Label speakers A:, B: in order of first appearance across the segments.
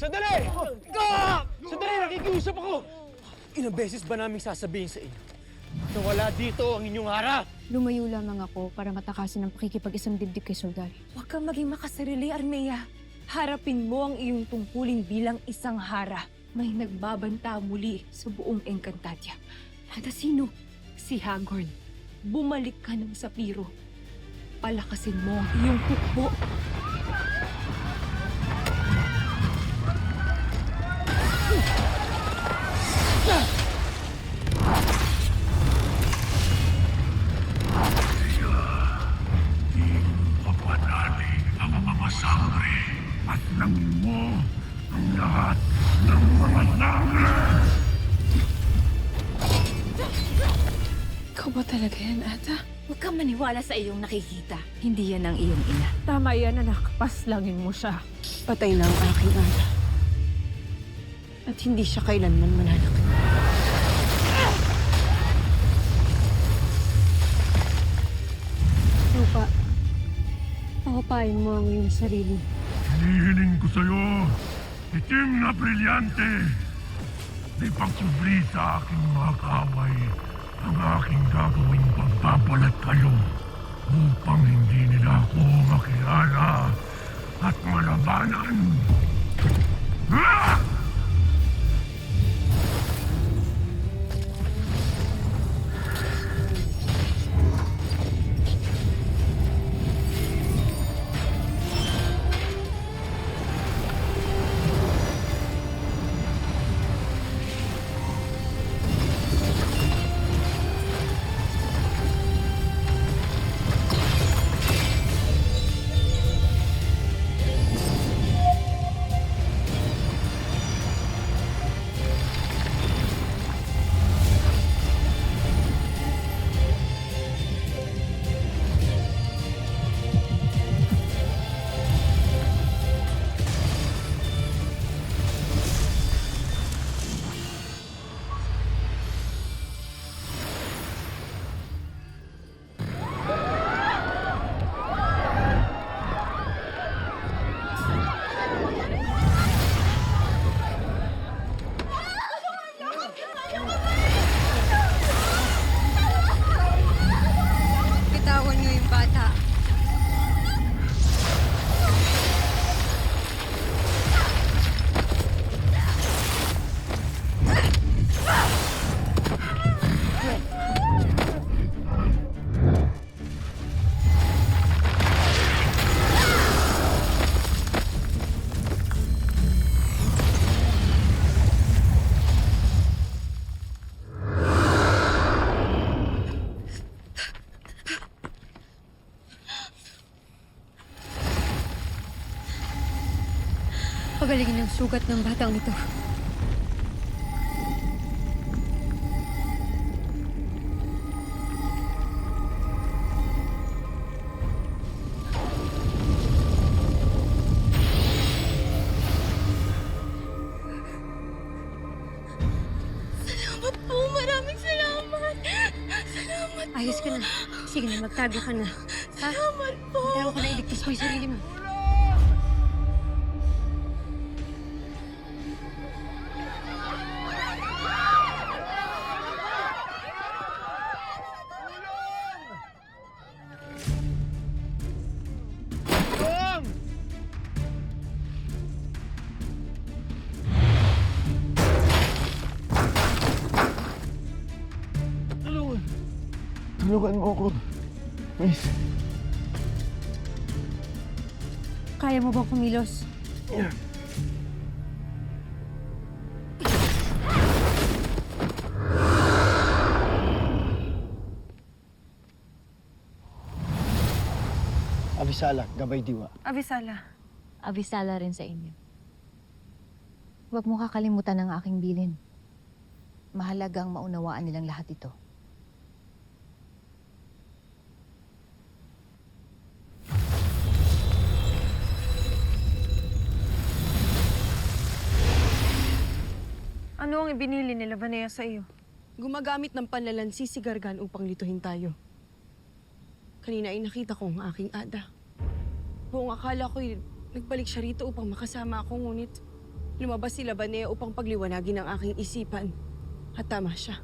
A: Sandali! Sandali, nakikiusap ako! Ilang beses ba naming sasabihin sa inyo na wala dito ang inyong harap?
B: Lumayo lamang ako para matakasan ang pakikipag-isang dibdib kay Soldal.
C: Huwag kang maging makasarili, Armea. Harapin mo ang iyong tungkulin bilang isang hara. May nagbabanta muli sa buong Encantadia. At sino? Si Hagorn. Bumalik ka ng Sapiro. Palakasin mo ang iyong hukbo.
D: Papanali ang mga sangre at langin mo ang lahat ng mga sangre!
C: Ikaw ba talaga yan, Ata?
E: Huwag kang maniwala sa iyong nakikita. Hindi yan ang iyong ina.
C: Tama yan, anak. Paslangin mo siya.
B: Patay na ang aking ana. At hindi siya kailanman mananakit. Lupa, pakupain mo ang iyong sarili.
D: Hinihiling ko sa'yo, itim na brilyante. Di pagsubli sa aking mga kaaway ang aking gagawing pagbabalat kayo upang hindi nila ako makilala at malabanan. Ah!
B: Bitawan niyo yung bata. Pagalingin ang sugat ng batang ito.
C: Salamat po. Maraming salamat. Salamat.
B: Ayos ka na. Sige na, magtago ka na. Ha?
C: Salamat po.
B: Tago ka na, iligtas mo yung sarili mo.
A: Tulong! Tulungan! Tulungan mo ako. Please.
B: Kaya mo bang kumilos?
A: Abisala, gabay diwa.
C: Avisala.
E: Abisala rin sa inyo. Huwag mo kakalimutan ang aking bilin. Mahalagang maunawaan nilang lahat ito.
C: Ano ang ibinili nila, Vanea, sa iyo?
F: Gumagamit ng panlalansi si Gargan upang lituhin tayo. Kanina ay nakita ko ang aking ada. Buong akala ko'y nagbalik siya rito upang makasama ako, ngunit Lumabas si Labanea upang pagliwanagin ang aking isipan. At tama siya.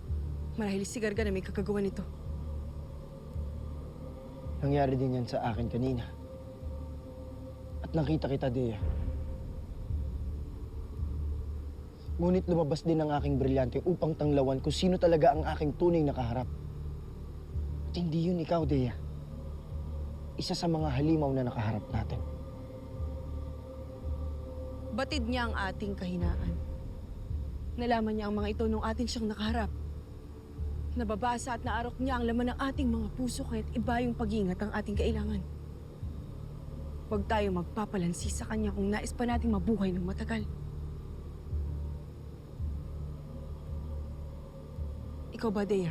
F: Marahil si Gargan na may kakagawa nito.
G: Nangyari din yan sa akin kanina. At nakita kita, Dea. Ngunit lumabas din ang aking brilyante upang tanglawan kung sino talaga ang aking tunay na kaharap. At hindi yun ikaw, Dea. Isa sa mga halimaw na nakaharap natin.
F: Batid niya ang ating kahinaan. Nalaman niya ang mga ito nung ating siyang nakaharap. Nababasa at naarok niya ang laman ng ating mga puso kaya't iba yung pag-iingat ang ating kailangan. Huwag tayo magpapalansi sa kanya kung nais pa nating mabuhay ng matagal. Ikaw ba, Dea?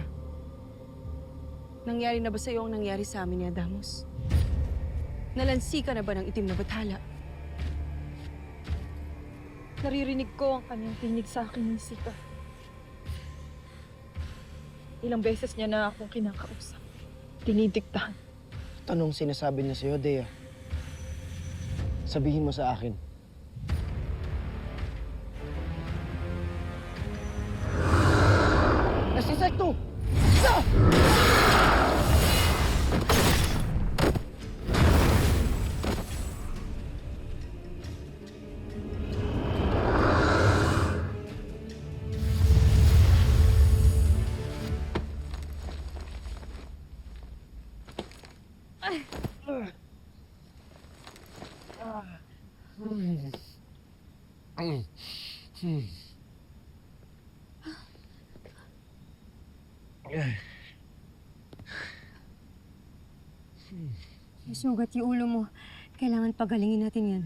F: Nangyari na ba sa'yo ang nangyari sa amin ni Adamos? Nalansi ka na ba ng itim na bathala?
C: Naririnig ko ang kanyang tinig sa akin ng sika. Ilang beses niya na akong kinakausap. Dinidiktahan.
G: Tanong sinasabi niya sa'yo, Dea. Sabihin mo sa akin. Nasisekto! Isa!
B: Sugat yung ulo mo. Kailangan pagalingin natin yan.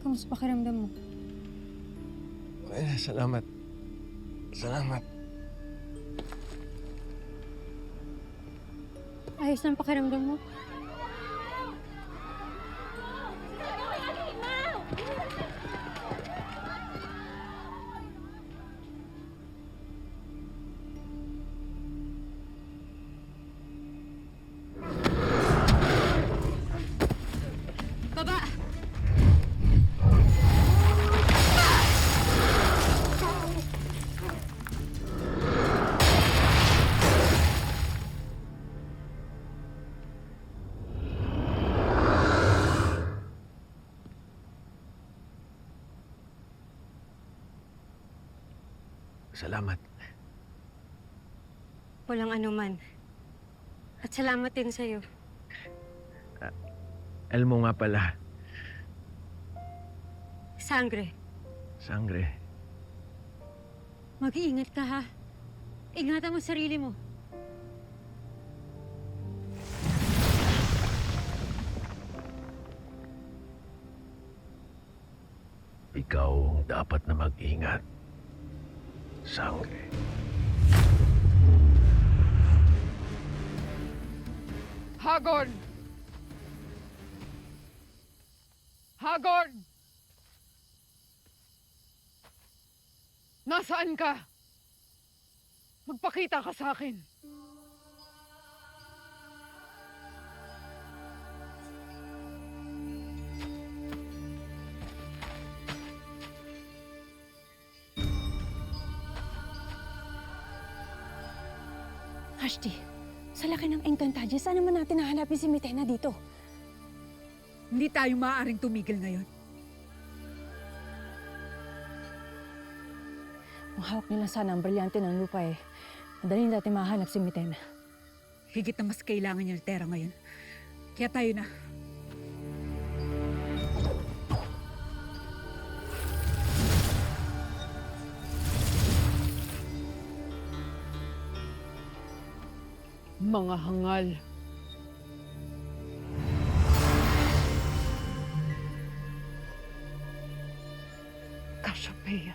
B: Kamusta pakiramdam mo?
A: Salamat. Salamat.
B: Ayos na ang pakiramdam mo? Baba!
A: Salamat.
B: Walang anuman. At salamat din sa'yo.
A: Alam mo nga pala,
B: Sangre,
A: Sangre,
B: mag-iingat ka ha. Ingatan mo sarili mo.
D: Ikaw ang dapat na mag-ingat. Sangre.
H: Hagorn! Hagorn! Nasaan ka? Magpakita ka sa akin.
B: Ashti, sa laki ng Encantadia, saan naman natin nahanapin si Mitena dito?
H: Hindi tayo maaaring tumigil ngayon.
B: Ang hawak nila sana ang brilyante ng lupa eh. Madali natin mahanap si Mitena.
H: Higit na mas kailangan niya ng Terra ngayon. Kaya tayo na. Mga hangal. Cassiopeia.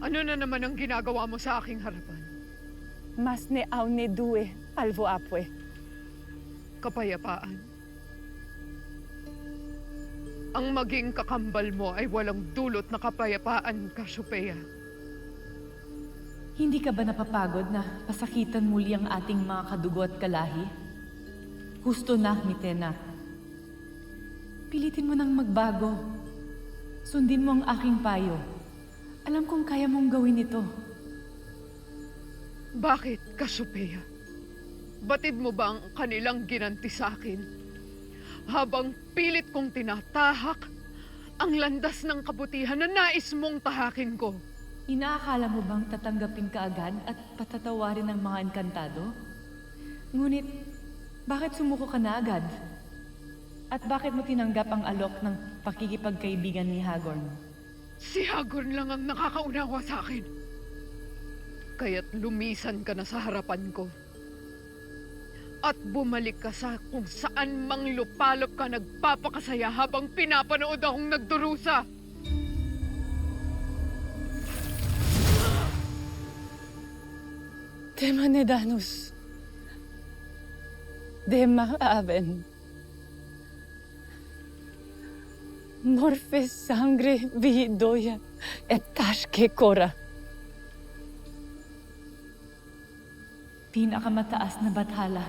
I: Ano na naman ang ginagawa mo sa aking harapan?
F: Mas ne aw ne due, alvo apwe.
I: Kapayapaan. Ang maging kakambal mo ay walang dulot na kapayapaan, Cassiopeia.
J: Hindi ka ba napapagod na pasakitan muli ang ating mga kadugo at kalahi? Husto na, Mitena. Pilitin mo nang magbago. Sundin mo ang aking payo. Alam kong kaya mong gawin ito.
I: Bakit, Cassiopeia? Batid mo ba ang kanilang ginanti sa akin? Habang pilit kong tinatahak ang landas ng kabutihan na nais mong tahakin ko.
J: Inaakala mo bang tatanggapin ka agad at patatawarin ng mga engkantado? Ngunit, bakit sumuko ka na agad? At bakit mo tinanggap ang alok ng pakikipagkaibigan ni Hagorn?
I: Si Hagorn lang ang nakakaunawa sa akin. Kaya't lumisan ka na sa harapan ko. At bumalik ka sa kung saan mang lupalop ka nagpapakasaya habang pinapanood akong nagdurusa.
F: Tema ne danus. Dema aven. Morfe sangre vi doya et kashke kora.
J: Pinakamataas na bathala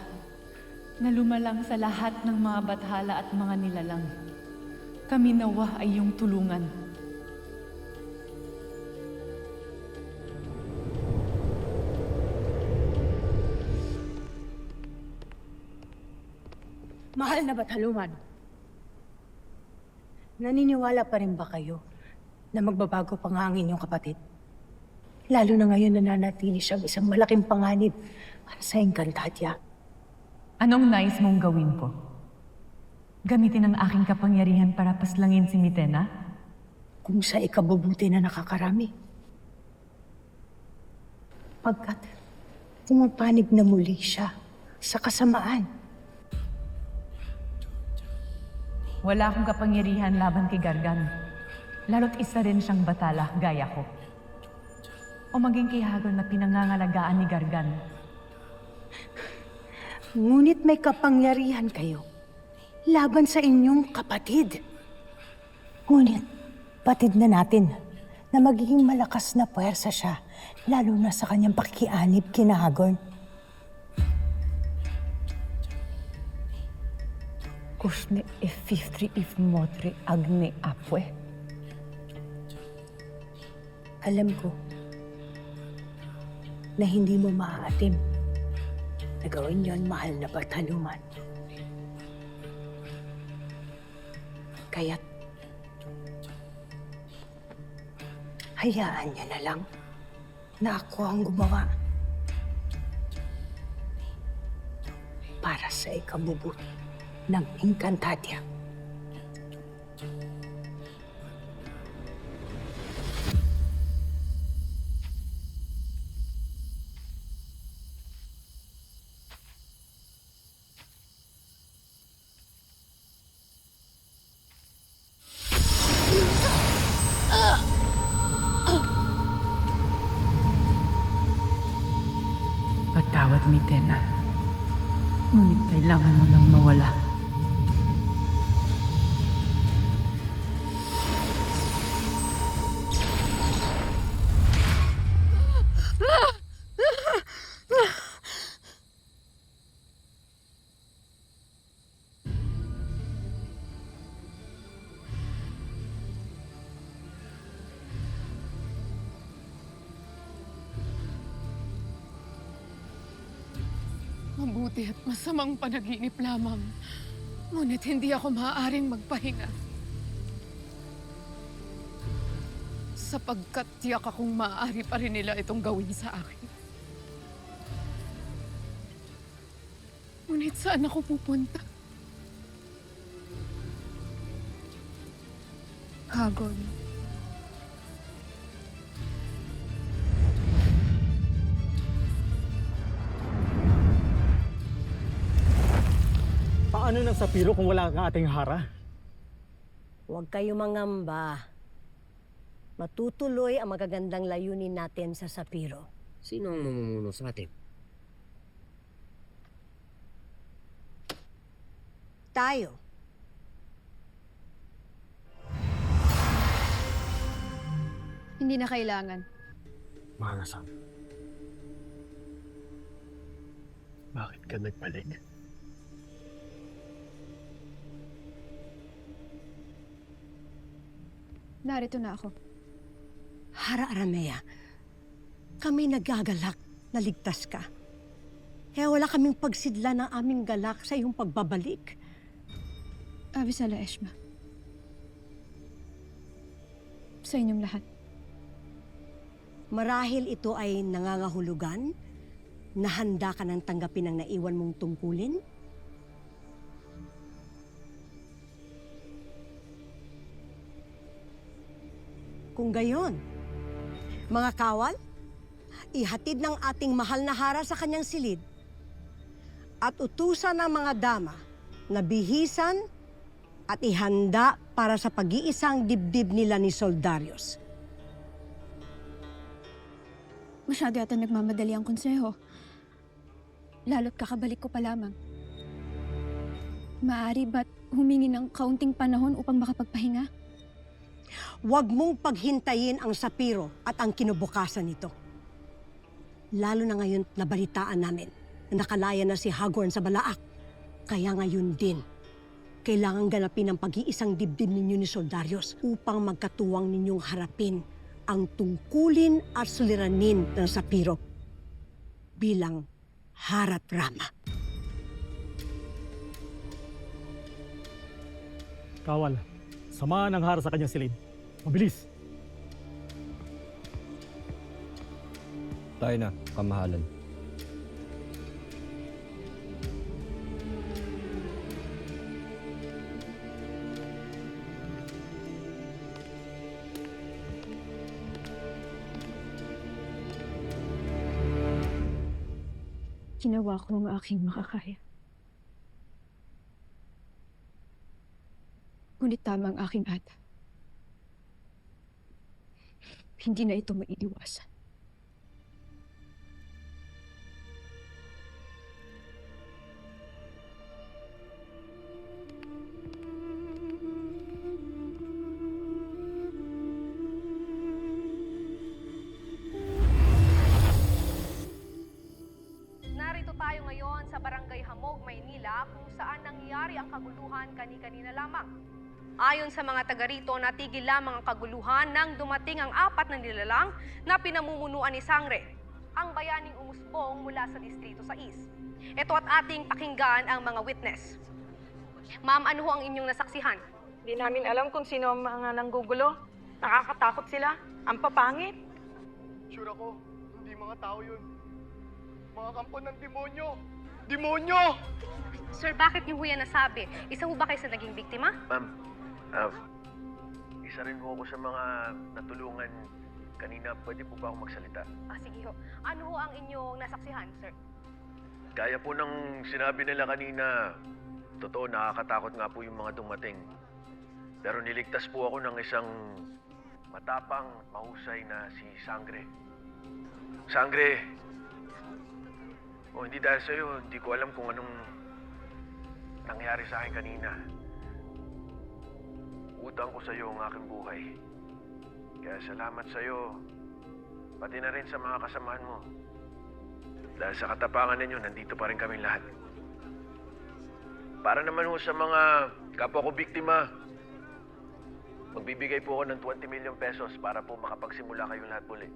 J: na lumalang sa lahat ng mga bathala at mga nilalang. Kami nawa ay iyong tulungan.
B: Mahal na Bataluman, naniniwala pa rin ba kayo na magbabago pa nga ang inyong kapatid? Lalo na ngayon nananatili siyang isang malaking panganib para sa Encantadia.
J: Anong nais mong gawin ko? Gamitin ang aking kapangyarihan para paslangin si Mitena?
B: Kung sa ikabubuti na nakakarami. Pagkat pumapanig na muli siya sa kasamaan.
J: Wala akong kapangyarihan laban kay Gargan. Lalo't isa rin siyang batala, gaya ko. O maging kay Hagorn na pinangangalagaan ni Gargan.
B: Ngunit may kapangyarihan kayo laban sa inyong kapatid. Ngunit batid na natin na magiging malakas na puwersa siya, lalo na sa kanyang pakikianib kina Hagorn. Kusne e-53 if motre agne apwe. Alam ko na hindi mo maaatim na gawin yon, mahal na Bataluman. Kaya't hayaan niyo na lang na ako ang gumawa para sa ikabubuti ng Encantadia.
J: Patawad, Mitena. Ngunit kailangan mo lang mawala.
I: Mabuti at masamang panaginip lamang. Ngunit hindi ako maaaring magpahinga. Sapagkat tiyak akong maaari pa rin nila itong gawin sa akin. Ngunit saan ako pupunta? Hagorn.
A: Paano ng Sapiro kung wala kang ating hara?
B: Huwag kayo mangamba. matutuloy ang magagandang layunin natin sa Sapiro.
K: Sino ang mamumuno sa atin?
B: Tayo.
C: Hindi na kailangan.
A: Mahalasan. Bakit ka nagbalik?
C: Narito na ako.
B: Hara Aramea, kami nagagalak na ligtas ka. Kaya wala kaming pagsidla ng aming galak sa iyong pagbabalik.
C: Avisala Eshma. Sa inyong lahat.
B: Marahil ito ay nangangahulugan na handa ka ng tanggapin ang naiwan mong tungkulin? Kung gayon, mga kawal, ihatid ng ating mahal na Hara sa kanyang silid at utusan ng mga dama na bihisan at ihanda para sa pag-iisang dibdib nila ni Soldarius.
C: Masyado yata nagmamadali ang konseho. Lalo't kakabalik ko pa lamang. Maaari ba't humingi ng kaunting panahon upang makapagpahinga?
B: Huwag mong paghintayin ang Sapiro at ang kinubukasan nito. Lalo na ngayon nabalitaan namin na nakalaya na si Hagorn sa Balaak. Kaya ngayon din, kailangan ganapin ang pag-iisang dibdib ninyo ni Soldarius upang magkatuwang ninyong harapin ang tungkulin at suliranin ng Sapiro bilang Harat Rama.
A: Kawal, samahan ang Hara sa kanyang silid. Mabilis!
K: Tayo na, kamahalan.
C: Ginawa ko ang aking makakaya. Ngunit tama ang aking ata. Hindi na ito maiiwasan.
L: Narito tayo ngayon sa Barangay Hamog, Maynila, kung saan nangyari ang kaguluhan kani-kanina lamang. Ayon sa mga taga rito, natigil lamang ang kaguluhan nang dumating ang 4 na nilalang na pinamumunuan ni Sangre, ang bayaning umusbong mula sa Distrito 6. Ito at ating pakinggan ang mga witness. Ma'am, ano ho ang inyong nasaksihan?
F: Di namin alam kung sino ang mga nanggugulo. Nakakatakot sila. Ang papangit.
G: Sure ako, hindi mga tao yun. Mga kampo ng demonyo! Demonyo!
L: Sir, bakit niyo ho yan nasabi? Isa ho ba kayo sa naging biktima?
M: Ma'am, isa rin ho ako sa mga natulungan kanina. Pwede po ba akong magsalita?
L: Sige ho. Ano ho ang inyong nasaksihan, sir?
M: Kaya po ng sinabi nila kanina, totoo, nakakatakot nga po yung mga dumating. Pero niligtas po ako ng isang matapang, mahusay na si Sangre. Sangre! Hindi dahil sa'yo, hindi ko alam kung anong nangyari sa akin kanina. Utang ko sa'yo ang aking buhay. Kaya salamat sa'yo, pati na rin sa mga kasamahan mo. Dahil sa katapangan ninyo, nandito pa rin kami lahat. Para naman ho sa mga kapwa ko biktima, magbibigay po ako ng 20 million pesos para po makapagsimula kayong lahat muli.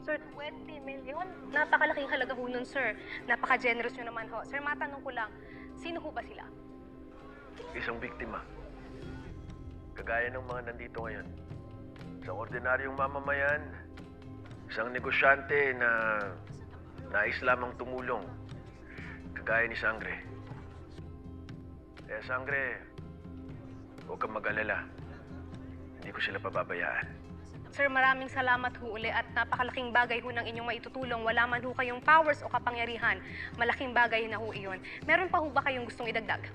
L: Sir, 20 million? Napakalaking halaga ho nun, sir. Napaka-generous nyo naman ho. Sir, matanong ko lang, sino ho ba sila?
M: Isang biktima. Kagaya ng mga nandito ngayon. Isang ordinaryong mamamayan, isang negosyante na nais lamang tumulong, kagaya ni Sangre. Kaya Sangre, huwag kang mag-alala. Hindi ko sila pababayaan.
L: Sir, maraming salamat ho uli at napakalaking bagay ho ng inyong maitutulong. Wala man ho kayong powers o kapangyarihan. Malaking bagay na ho iyon. Meron pa ho ba kayong gustong idagdag?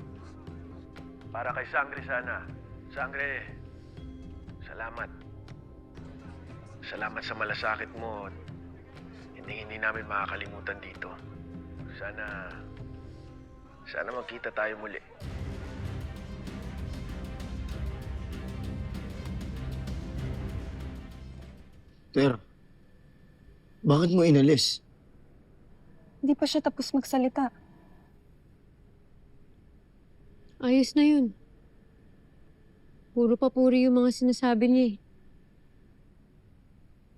M: Para kay Sangre sana. Sangre, salamat. Salamat sa malasakit mo. Hindi namin makakalimutan dito. Sana magkita tayo muli.
G: Ter, bakit mo inalis?
F: Hindi pa siya tapos magsalita. Ayos na yun. Puro papuri yung mga sinasabi niya eh.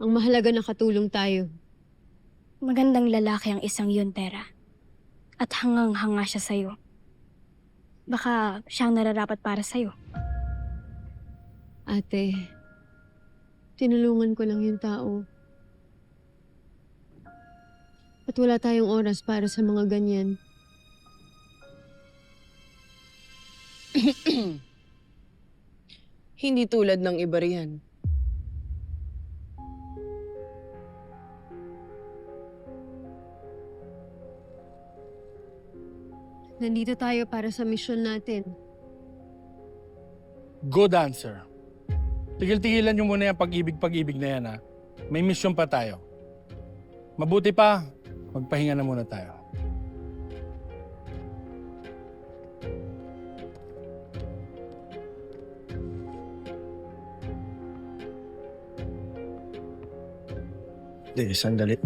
F: Ang mahalaga nakatulong tayo.
N: Magandang lalaki ang isang yun, Tera. At hangang-hanga siya sa'yo. Baka siyang nararapat para sa'yo.
F: Ate, tinulungan ko lang yung tao. At wala tayong oras para sa mga ganyan.
O: Hindi tulad ng iba riyan.
F: Nandito tayo para sa misyon natin.
P: Good answer. Tigil-tigilan nyo muna yung pag-ibig na yan, ha? May mission pa tayo. Mabuti pa, magpahinga na muna tayo.
G: Hindi, sandali.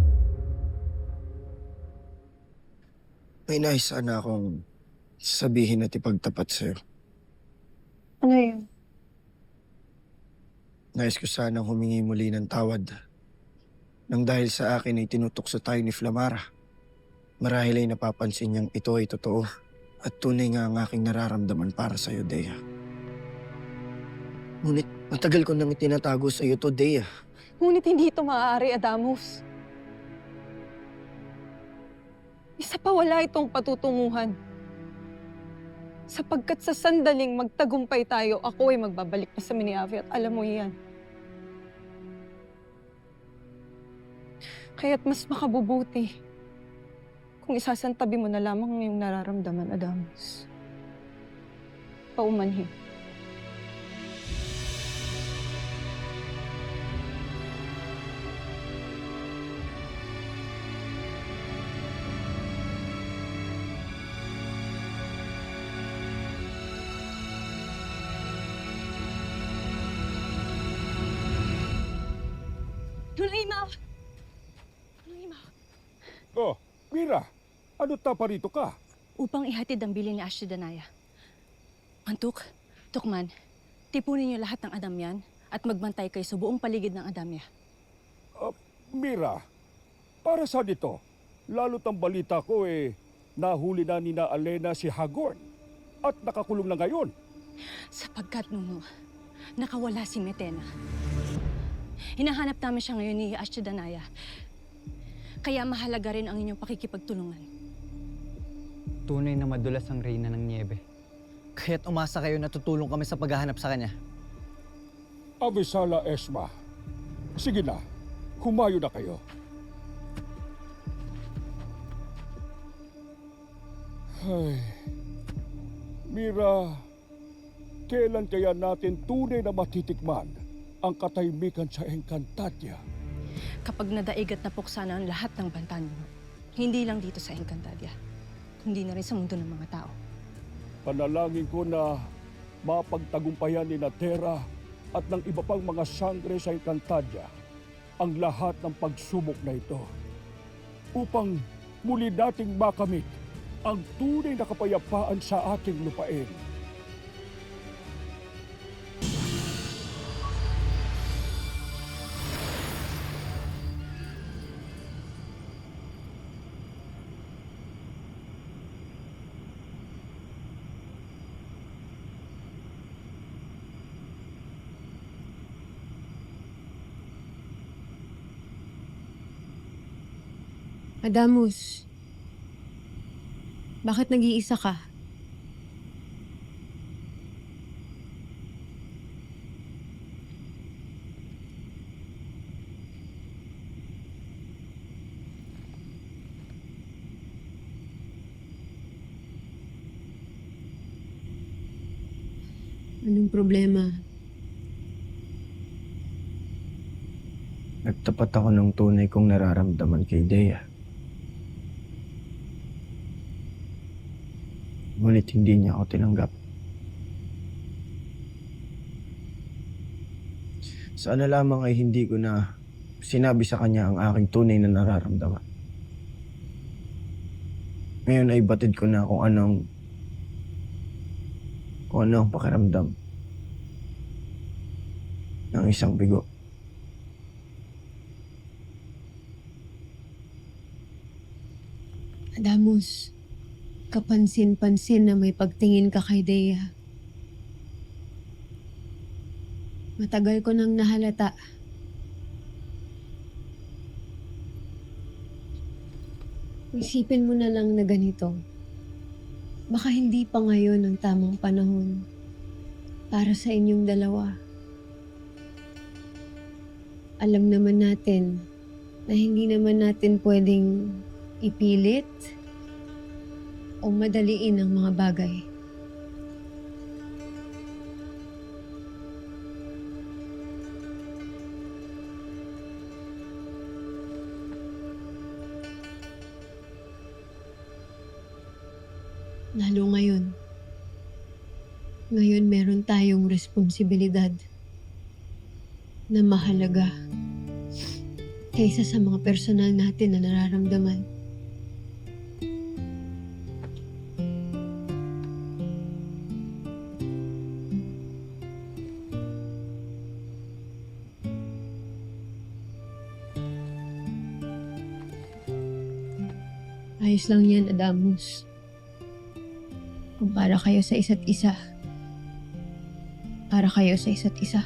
G: May nais sana akong sabihin at ipagtapat sa'yo.
F: Ano yun?
G: Nais ko sanang humingi muli ng tawad. Nang dahil sa akin ay tinutukso tayo ni Flamara. Marahil ay napapansin niyang ito ay totoo. At tunay nga ang aking nararamdaman para sa'yo, Dea. Ngunit matagal ko nang itinatago sa'yo to, Dea.
F: Ngunit hindi ito maaari, Adamus. Isa pa wala itong patutunguhan. Sapagkat sa sandaling magtagumpay tayo, ako ay magbabalik na sa Miniavi at alam mo yan. Kaya't mas makabubuti kung isasantabi mo na lamang ang iyong nararamdaman, Adamus. Paumanhin.
C: Lulaimaw!
D: Oh, Mira, ano ta pa rito ka?
N: Upang ihatid ang bilin ni Ashtidanaya. Mantuk, Tukman, tipunin niyo lahat ng Adamyan at magbantay kayo sa buong paligid ng Adamya.
D: Mira, para sa dito, lalo't ang balita ko nahuli na ni na Alena si Hagorn at nakakulong na ngayon.
N: Sapagkat Nuno, nakawala si Metena. Hinahanap namin siya ngayon ni Ashtidanaya. Kaya mahalaga rin ang inyong pakikipagtulungan.
Q: Tunay na madulas ang reyna ng Niebe. Kaya't umasa kayo na tutulong kami sa paghahanap sa kanya.
D: Avisala Esma, sige na, humayo na kayo. Ay, Mira, kailan kaya natin tunay na matitikman ang katahimikan sa Encantadia?
N: Kapag nadaig at napuksa na ang lahat ng banta Nuno, hindi lang dito sa Encantadia, kundi na rin sa mundo ng mga tao.
D: Panalangin ko na mapagtagumpayan ni Natera at ng iba pang mga sangre sa Encantadia ang lahat ng pagsubok na ito upang muli nating makamit ang tunay na kapayapaan sa ating lupain.
F: Adamus, bakit nag-iisa ka? Anong problema?
G: Nagtapat ako ng tunay kong nararamdaman kay Dea. Ngunit hindi niya ako tinanggap. Sana lamang ay hindi ko na sinabi sa kanya ang aking tunay na nararamdaman. Ngayon ay batid ko na kung ano ang pakiramdam ng isang bigo.
F: Adamus, kapansin-pansin na may pagtingin ka kay Dea. Matagal ko nang nahalata. Isipin mo na lang na ganito. Baka hindi pa ngayon ang tamang panahon para sa inyong dalawa. Alam naman natin na hindi naman natin pwedeng ipilit o madaliin ang mga bagay. Lalo ngayon. Ngayon meron tayong responsibilidad na mahalaga kaysa sa mga personal natin na nararamdaman. Ayos lang yan, Adamus. Kung para kayo sa isa't isa. Para kayo sa isa't isa.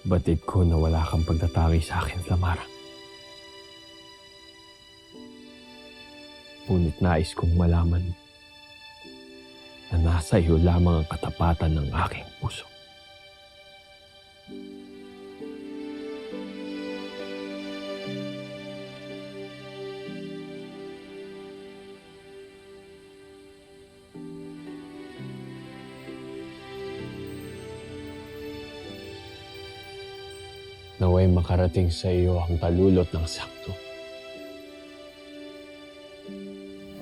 R: Batid ko na wala kang pagtatangi sa akin, Flamara. Ngunit nais kong malaman na nasa iyo lamang ang katapatan ng aking puso. Naway makarating sa iyo ang talulot ng sakto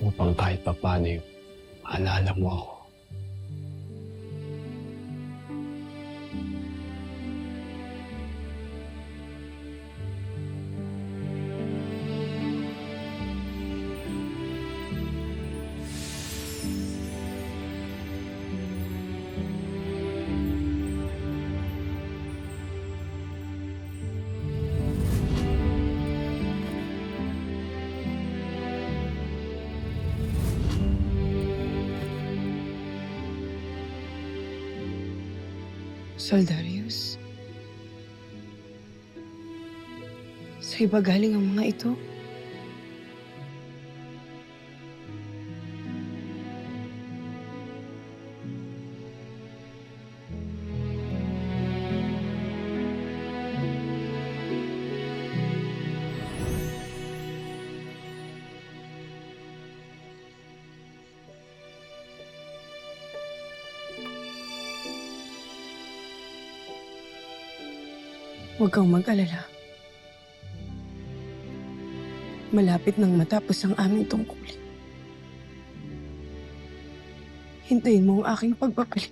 R: upang kahit papano maalala mo ako.
F: Soldarius? Sa'yo ba galing ang mga ito? Huwag kang mag-alala. Malapit nang matapos ang aming tungkulin. Hintayin mo ang aking pagbabalik.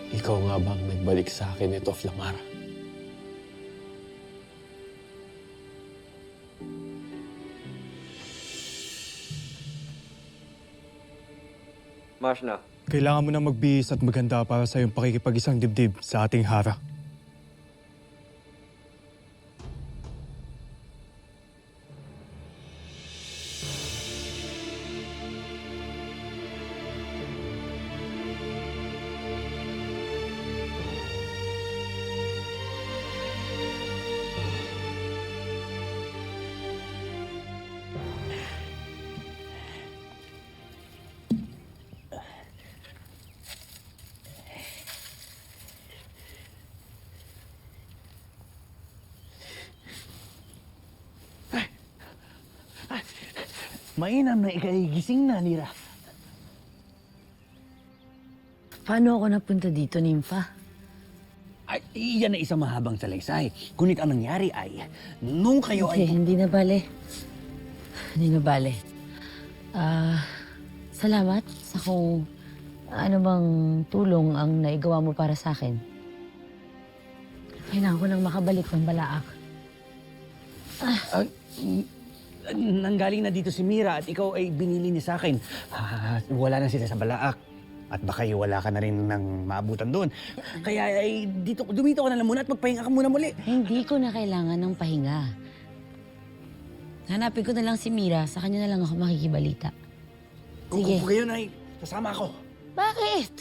R: Ikaw nga ba ang nagbalik sa akin nito, Flamara?
K: Marshna.
A: Kailangan mo na magbihis at maganda para sa iyong pakikipag-isang dibdib sa ating hara.
S: Mainam na ikaigising na, Nira.
T: Paano ako napunta dito, Nympha?
S: Ay, iyan ay isang mahabang salaysay. Ngunit ang nangyari ay, nung kayo ay...
T: Hindi na bale. Hindi na bale. Salamat sa kung ano bang tulong ang naigawa mo para sa akin. Kailangan ko nang makabalik ng Balaak.
S: Nanggaling na dito si Mira at ikaw ay binili niya sa akin. Wala na sila sa Balaak. At baka wala ka na rin ng maabutan doon. Kaya ay dumito ka na lang muna at magpahinga ka muna muli.
T: Hindi ko na kailangan ng pahinga. Hanapin ko na lang si Mira, sa kanya na lang ako makikibalita. Sige.
S: Kung gayon ay kasama ako.
T: Bakit?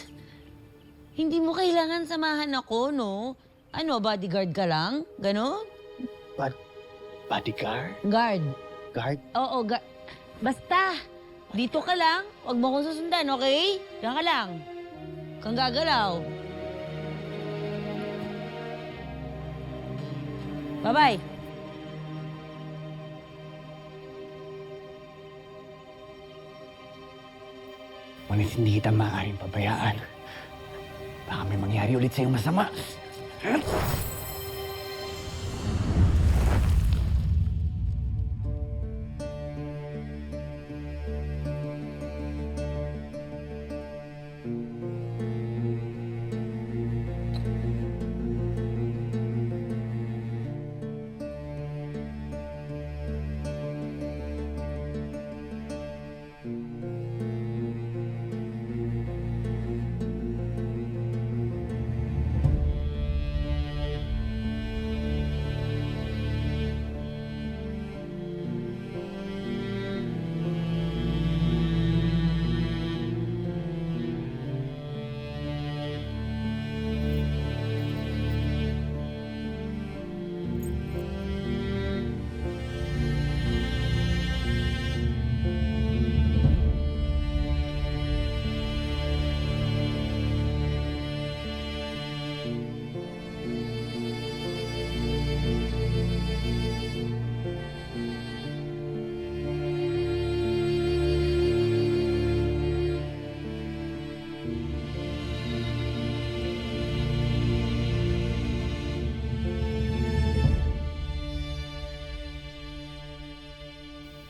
T: Hindi mo kailangan samahan ako, no? Ano, bodyguard ka lang? Ganon?
S: Bodyguard?
T: Guard.
S: Guard?
T: Oo, basta, dito ka lang. Huwag mo akong susundan, okay? Diyan ka lang. Kang gagalaw. Bye-bye.
S: Ngunit hindi kita maaaring pabayaan. Baka may mangyari ulit sa'yong masama.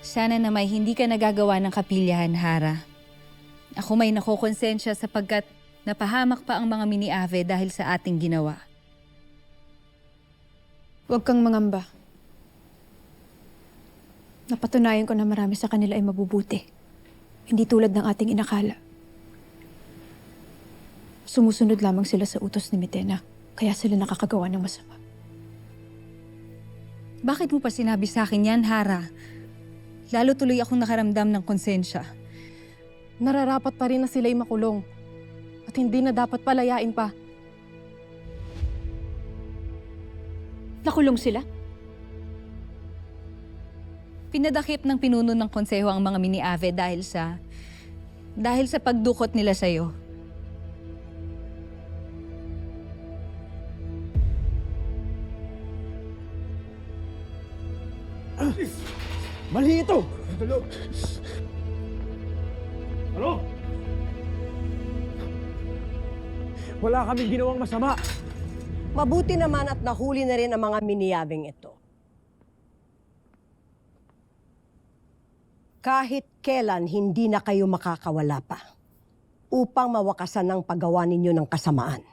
C: Sana na may hindi ka nagagawa ng kapilyahan, Hara. Ako may nakokonsensya sapagkat napahamak pa ang mga mini-ave dahil sa ating ginawa.
F: Huwag kang mangamba. Napatunayan ko na marami sa kanila ay mabubuti. Hindi tulad ng ating inakala. Sumusunod lamang sila sa utos ni Metena, kaya sila nakakagawa ng masama.
H: Bakit mo pa sinabi sa akin yan, Hara? Lalo tuloy akong nakaramdam ng konsensya.
F: Nararapat pa rin na sila'y makulong. At hindi na dapat palayain pa. Nakulong sila?
H: Pinadakip ng pinuno ng konseho ang mga mini-ave dahil sa pagdukot nila sa'yo.
A: Mali ito! Ano? Wala kaming ginawang masama.
B: Mabuti naman at nahuli na rin ang mga miniyabing ito. Kahit kailan hindi na kayo makakawala pa upang mawakasan ng paggawa ninyo ng kasamaan.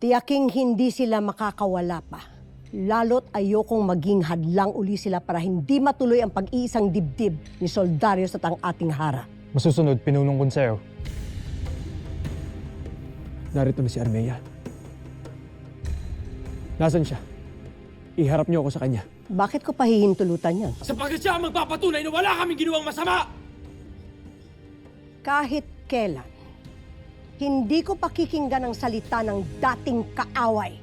B: Tiyaking hindi sila makakawala pa. Lalo't ayokong maging hadlang uli sila para hindi matuloy ang pag-iisang dibdib ni Soldarius at ang ating Hara.
Q: Masusunod, pinunong konseho.
A: Narito na si Armea. Nasaan siya? Iharap niyo ako sa kanya.
B: Bakit ko pahihintulutan yan?
A: Sapagkat siya ang magpapatunay na wala kaming ginawang masama!
B: Kahit kailan, hindi ko pakikinggan ang salita ng dating kaaway.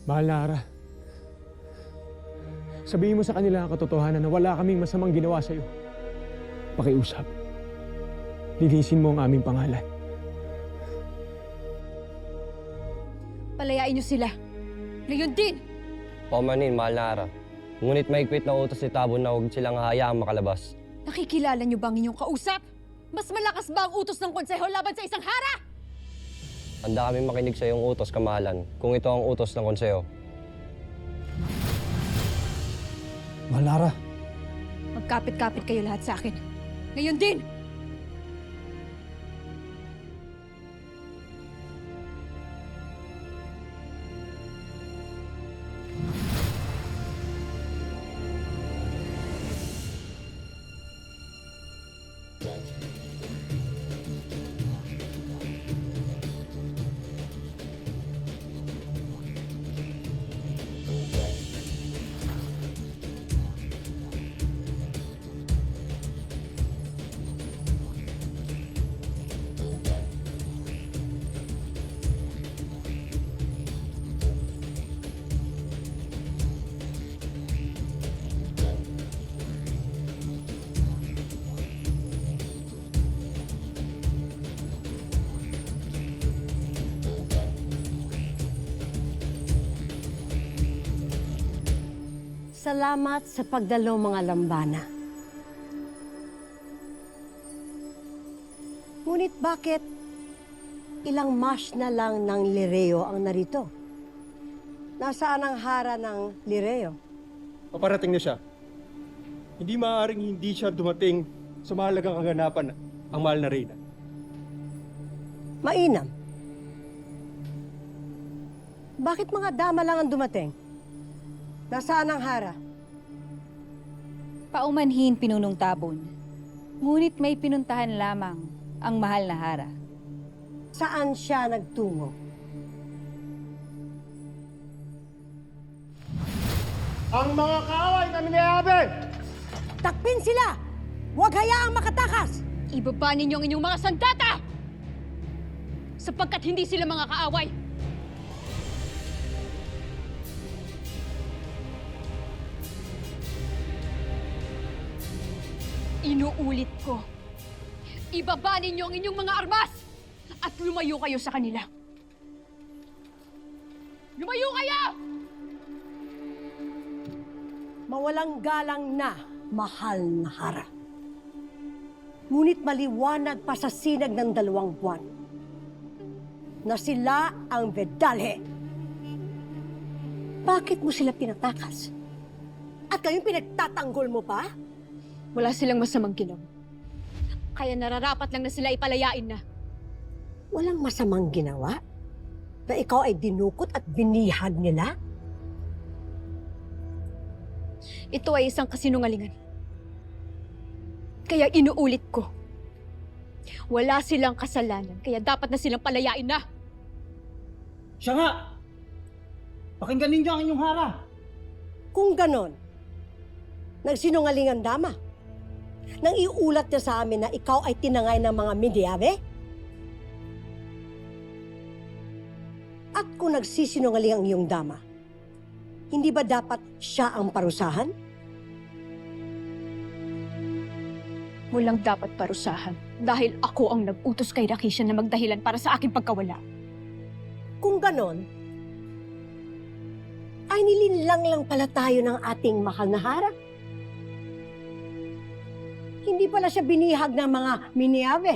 A: Mahal na Hara, sabihin mo sa kanila ang katotohanan na wala kaming masamang ginawa sa'yo. Pakiusap. Linisin mo ang aming pangalan.
F: Palayain niyo sila. Ngayon din!
K: Paumanin, mahal na Hara. Ngunit mahigpit na utos si Tabon na huwag silang hayaang makalabas.
F: Nakikilala niyo ba ang inyong kausap? Mas malakas ba ang utos ng konseho laban sa isang Hara?
K: Handa kami makinig sa iyong utos, kamahalan, kung ito ang utos ng konseho.
A: Mahal na Hara.
F: Magkapit-kapit kayo lahat sa akin. Ngayon din!
B: Salamat sa pagdalo mga lambana. Ngunit bakit ilang mash na lang ng Lireo ang narito? Nasaan ang Hara ng Lireo?
U: Paparating na siya. Hindi maaaring hindi siya dumating sa mahalagang kaganapan ang mahal na reyna.
B: Mainam. Bakit mga dama lang ang dumating? Nasaan ang Hara?
H: Paumanhin, Pinunong Tabon. Ngunit may pinuntahan lamang ang mahal na Hara.
B: Saan siya nagtungo?
A: Ang mga kaaway na miniabe!
B: Takpin sila! Huwag hayaang makatakas!
N: Ibaba ninyo ang inyong mga sandata! Sapagkat hindi sila mga kaaway. Inuulit ko. Ibaba ninyo ang inyong mga armas at lumayo kayo sa kanila. Lumayo kayo!
B: Mawalang galang na, mahal na Hara. Ngunit maliwanag pa sa sinag ng 2 buwan na sila ang Vedalhe. Bakit mo sila pinatakas? At kayong pinagtatanggol mo pa?
N: Wala silang masamang ginawa. Kaya nararapat lang na sila ipalayain na.
B: Walang masamang ginawa? Na ikaw ay dinukot at binihag nila?
N: Ito ay isang kasinungalingan. Kaya inuulit ko. Wala silang kasalanan, kaya dapat na silang palayain na.
S: Siya nga! Pakinggan ninyo ang inyong Hara.
B: Kung ganon, nagsinungaling ang dama. Nang iulat niya sa amin na ikaw ay tinangay ng mga Midyave? At kung nagsisinungaling ang iyong dama, hindi ba dapat siya ang parusahan?
N: Walang dapat parusahan dahil ako ang nag-utos kay Rakisha na magdahilan para sa aking pagkawala.
B: Kung ganon, ay nilinlang lang pala tayo ng ating mahal na Hara. Hindi pala siya binihag ng mga Minyave.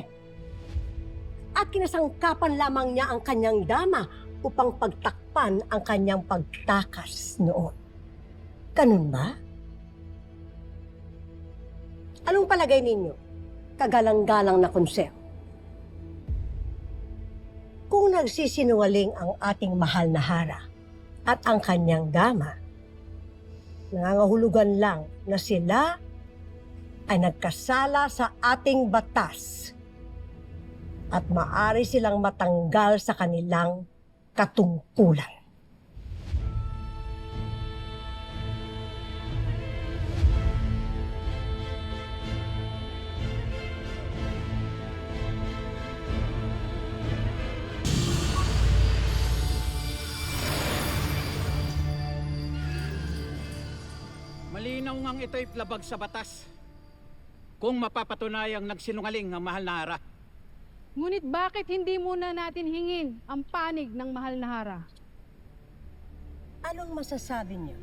B: At kinasangkapan lamang niya ang kanyang dama upang pagtakpan ang kanyang pagtakas noon. Ganun ba? Anong palagay ninyo? Kagalang-galang na konseho. Kung nagsisinungaling ang ating mahal na Hara at ang kanyang dama, nangangahulugan lang na sila ay nagkasala sa ating batas at maaari silang matanggal sa kanilang katungkulan.
S: Malinaw ngang ito'y labag sa batas. Kung mapapatunayang nagsinungaling ang mahal na Hara.
F: Ngunit bakit hindi muna natin hingin ang panig ng mahal na Hara?
B: Anong masasabi niyo,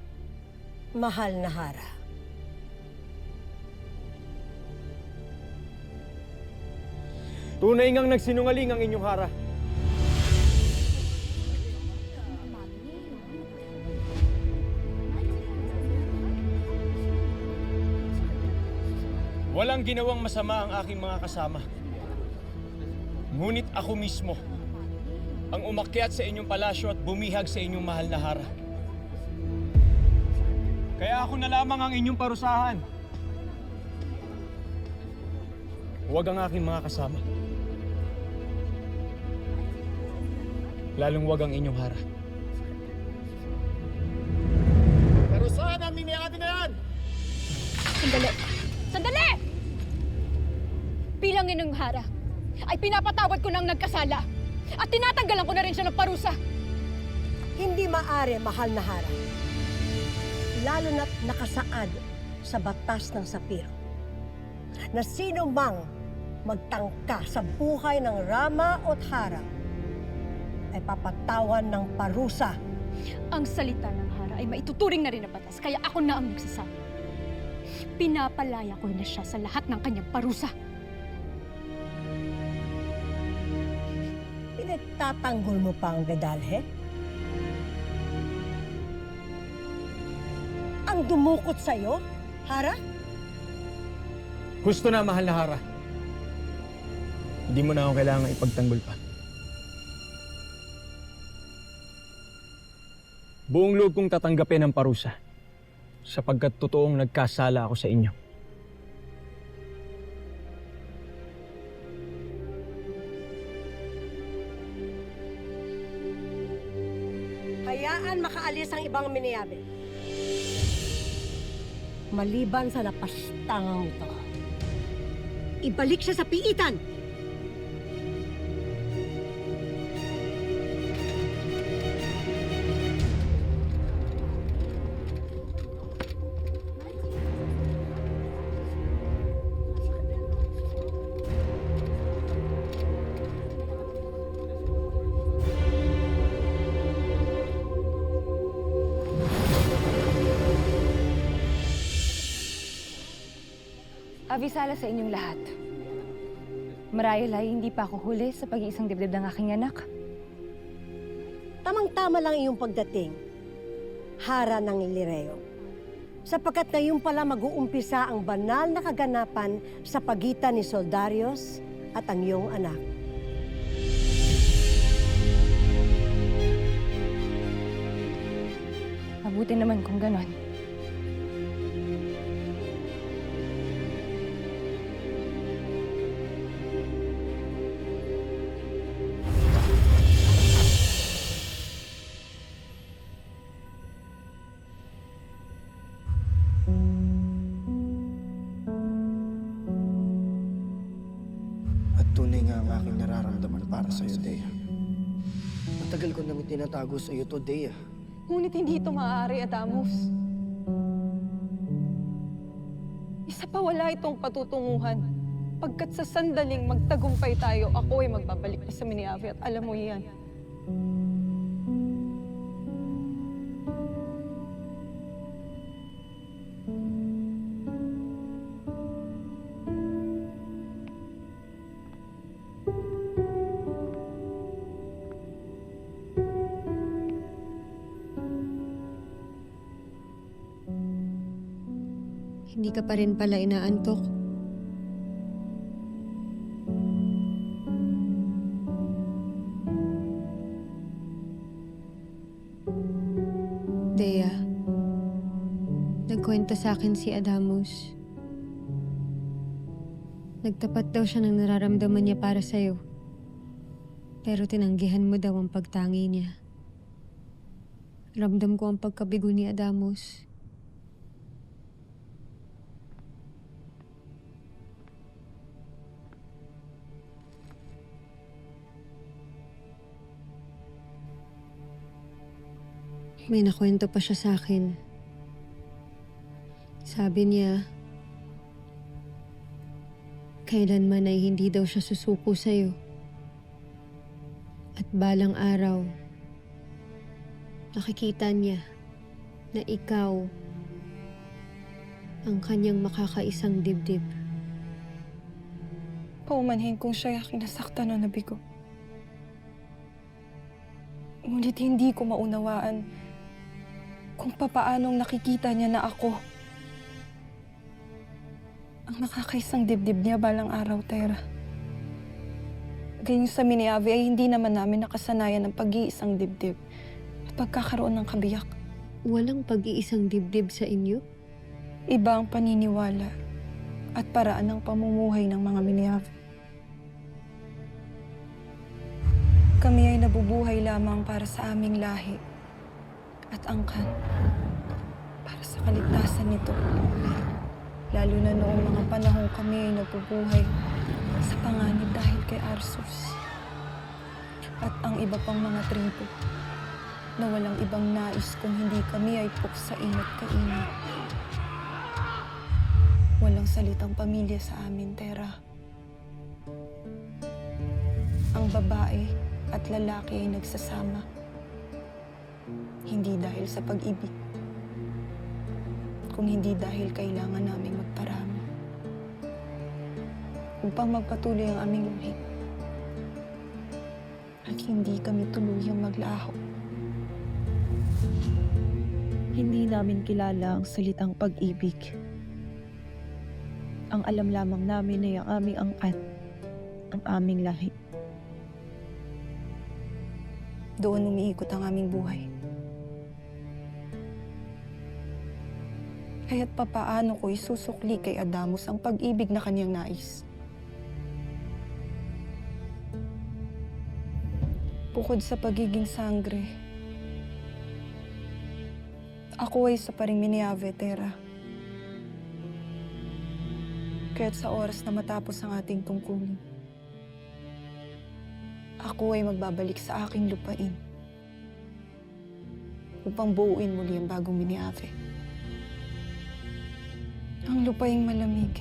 B: mahal na Hara?
A: Tunay ngang nagsinungaling ang inyong Hara. Walang ginawang masama ang aking mga kasama. Ngunit ako mismo ang umakyat sa inyong palasyo at bumihag sa inyong mahal na Hara. Kaya ako na lamang ang inyong parusahan. Huwag ang aking mga kasama. Lalong huwag ang inyong Hara.
S: Parusahan ang Minyave na yan!
N: Sandali! Sandali! Bilang inyong Hara, ay pinapatawad ko ng nagkasala at tinatanggalan ko na rin siya ng parusa.
B: Hindi maaari, mahal na Hara. Lalo na't nakasaad sa batas ng Sapiro na sino mang magtangka sa buhay ng Rama o Hara ay papatawan ng parusa.
N: Ang salita ng Hara ay maituturing na rin na batas, kaya ako na ang nagsasabi. Pinapalaya ko na siya sa lahat ng kanyang parusa.
B: Pinagtatanggol mo pa ang Vedalhe? Ang dumukot sa'yo, Hara?
A: Gusto na, mahal na Hara. Hindi mo na ako kailangan ipagtanggol pa. Buong loob kong tatanggapin ang parusa sapagkat totoong nagkasala ako sa inyo.
B: Hayaan makaalis ang ibang Minyave. Maliban sa napastangang ito.
E: ibalik siya sa piitan!
C: Abisala sa inyong lahat. Marahil ay hindi pa ako huli sa pag-iisang dibdib ng aking anak.
E: Tamang-tama lang iyong pagdating. Hara ng Lireo. Sapagkat ngayon pala mag-uumpisa ang banal na kaganapan sa pagitan ni Soldarius at ang iyong anak.
C: Mabuti naman kung ganon.
G: At tunay nga ang aking nararamdaman para sa'yo, Dea. Matagal ko nang tinatago sa'yo to, Dea.
F: Ngunit hindi ito maaari, Adamus. Isa pa wala itong patutunguhan. Pagkat sa sandaling magtagumpay tayo, ako ay magbabalik na sa Miniave at alam mo iyan.
V: Hindi ka pa rin pala inaantok. Dea, nagkwento sa akin si Adamus. Nagtapat daw siya ng nararamdaman niya para sa'yo. Pero tinanggihan mo daw ang pagtangi niya. Ramdam ko ang pagkabigo ni Adamus. May nakwento pa siya sa akin. Sabi niya, kailanman ay hindi daw siya susuko sa'yo. At balang araw, nakikita niya na ikaw ang kanyang makakaisang dibdib.
F: Paumanhin kong siya ay kinasaktan o nabigo. Ngunit hindi ko maunawaan kung papaanong nakikita niya na ako ang nakakaisang dibdib niya balang araw, Tera. Gayong sa Miniave ay hindi naman namin nakasanayan ng pag-iisang dibdib at pagkakaroon ng kabiyak.
V: Walang pag-iisang dibdib sa inyo?
F: Iba ang paniniwala at paraan ng pamumuhay ng mga Miniave. Kami ay nabubuhay lamang para sa aming lahi at angkan para sa kaligtasan nito. Lalo na noong mga panahong kami ay nabubuhay sa panganib dahil kay Arsus. At ang iba pang mga tribo na walang ibang nais kung hindi kami ay puksain at kainin. Walang salitang pamilya sa amin, Tera. Ang babae at lalaki ay nagsasama. Hindi dahil sa pag-ibig, kung hindi dahil kailangan naming magparami upang magpatuloy ang aming luhi at hindi kami tuluyang maglaho. Hindi namin kilala ang salitang pag-ibig. Ang alam lamang namin ay ang aming angkan, ang aming lahi. Doon umiikot ang aming buhay. Kaya't papaano ko isusukli kay Adamus ang pag-ibig na kanyang nais? Bukod sa pagiging sangre, ako ay sa paring Miniave, Tera.
C: Kaya't sa oras na matapos ang ating tungkulin, ako ay magbabalik sa aking lupain upang buuin muli ang bagong Mini-Ave. Ang lupaing malamig,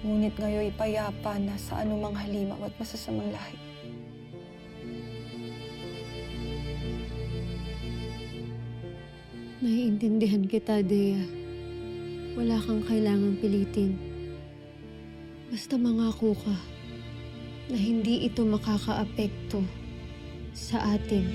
C: ngunit ngayon payapa na sa anumang halimaw at masasamang lahi.
V: Naiintindihan kita, Dea. Wala kang kailangang pilitin. Basta mangako ka na hindi ito makakaapekto sa atin.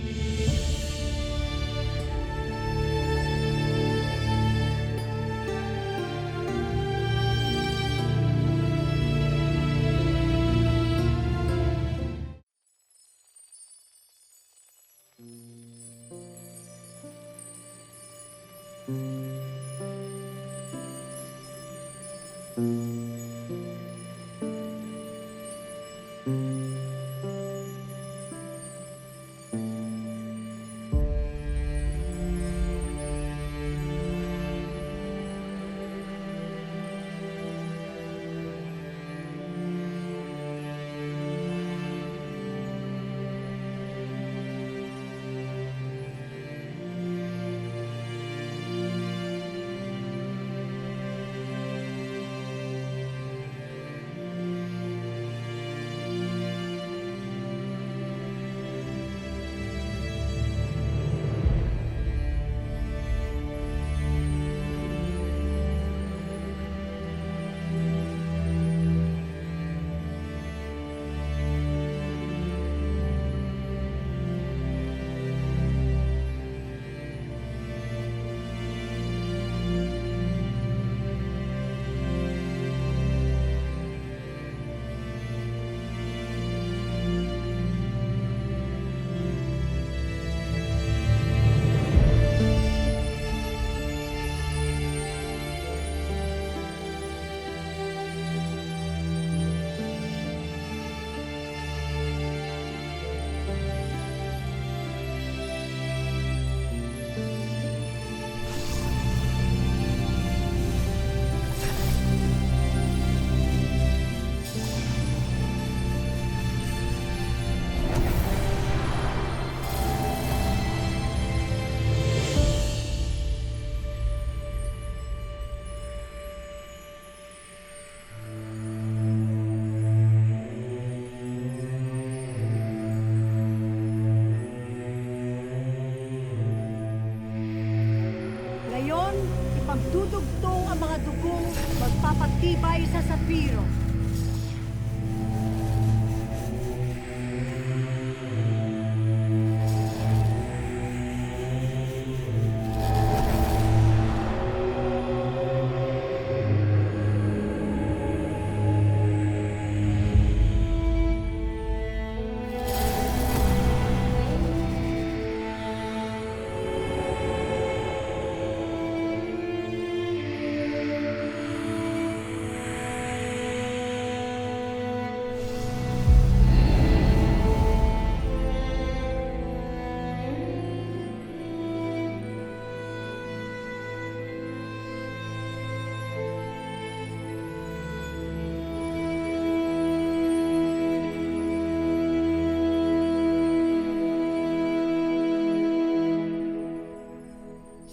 E: Ngayon, ipagdudugtong ang mga dugong magpapatibay sa sapiro.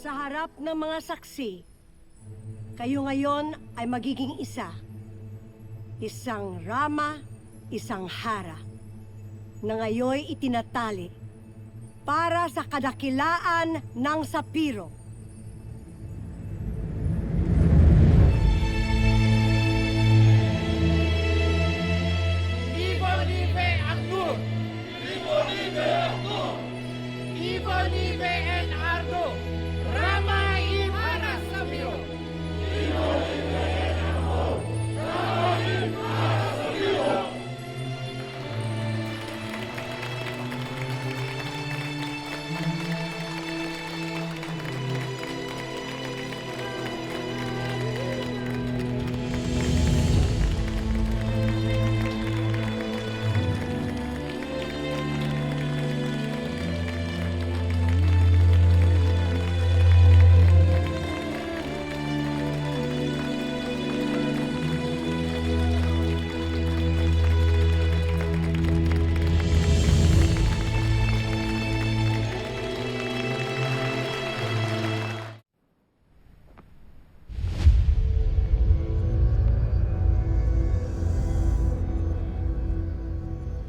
E: Sa harap ng mga saksi, kayo ngayon ay magiging isa. Isang Rama, isang Hara, na ngayoy itinatali para sa kadakilaan ng Sapiro.
I: Ibonibe Akdur! Ibonibe Akdur! Ibonibe en Ardo! Rama Imara Sapiro! Ibonibe en Ardo! Rama Imara Sapiro!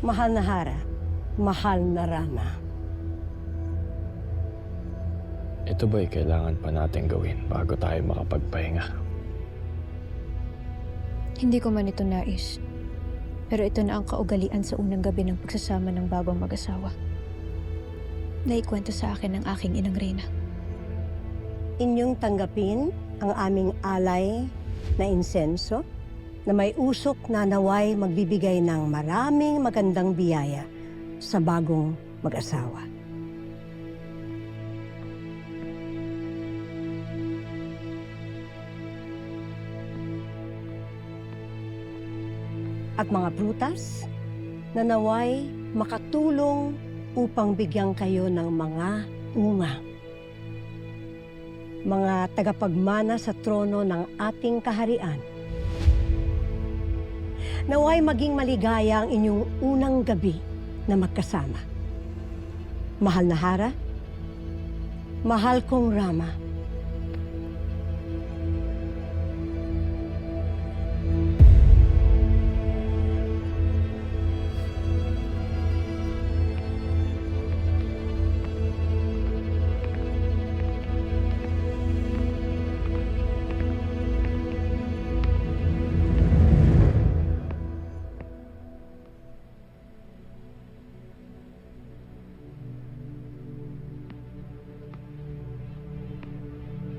E: Mahal na Hara, mahal na Rama.
R: Ito ba'y kailangan pa natin gawin bago tayo makapagpahinga?
C: Hindi ko man ito nais. Pero ito na ang kaugalian sa unang gabi ng pagsasama ng bagong mag-asawa. Naikwento sa akin ng aking inang Reyna.
E: Inyong tanggapin ang aming alay na insenso na may usok na naway magbibigay ng maraming magandang biyaya sa bagong mag-asawa. At mga prutas na naway makatulong upang bigyan kayo ng mga unga. Mga tagapagmana sa trono ng ating kaharian. Naway maging maligaya ang inyong unang gabi na magkasama. Mahal na Hara, mahal kong Rama.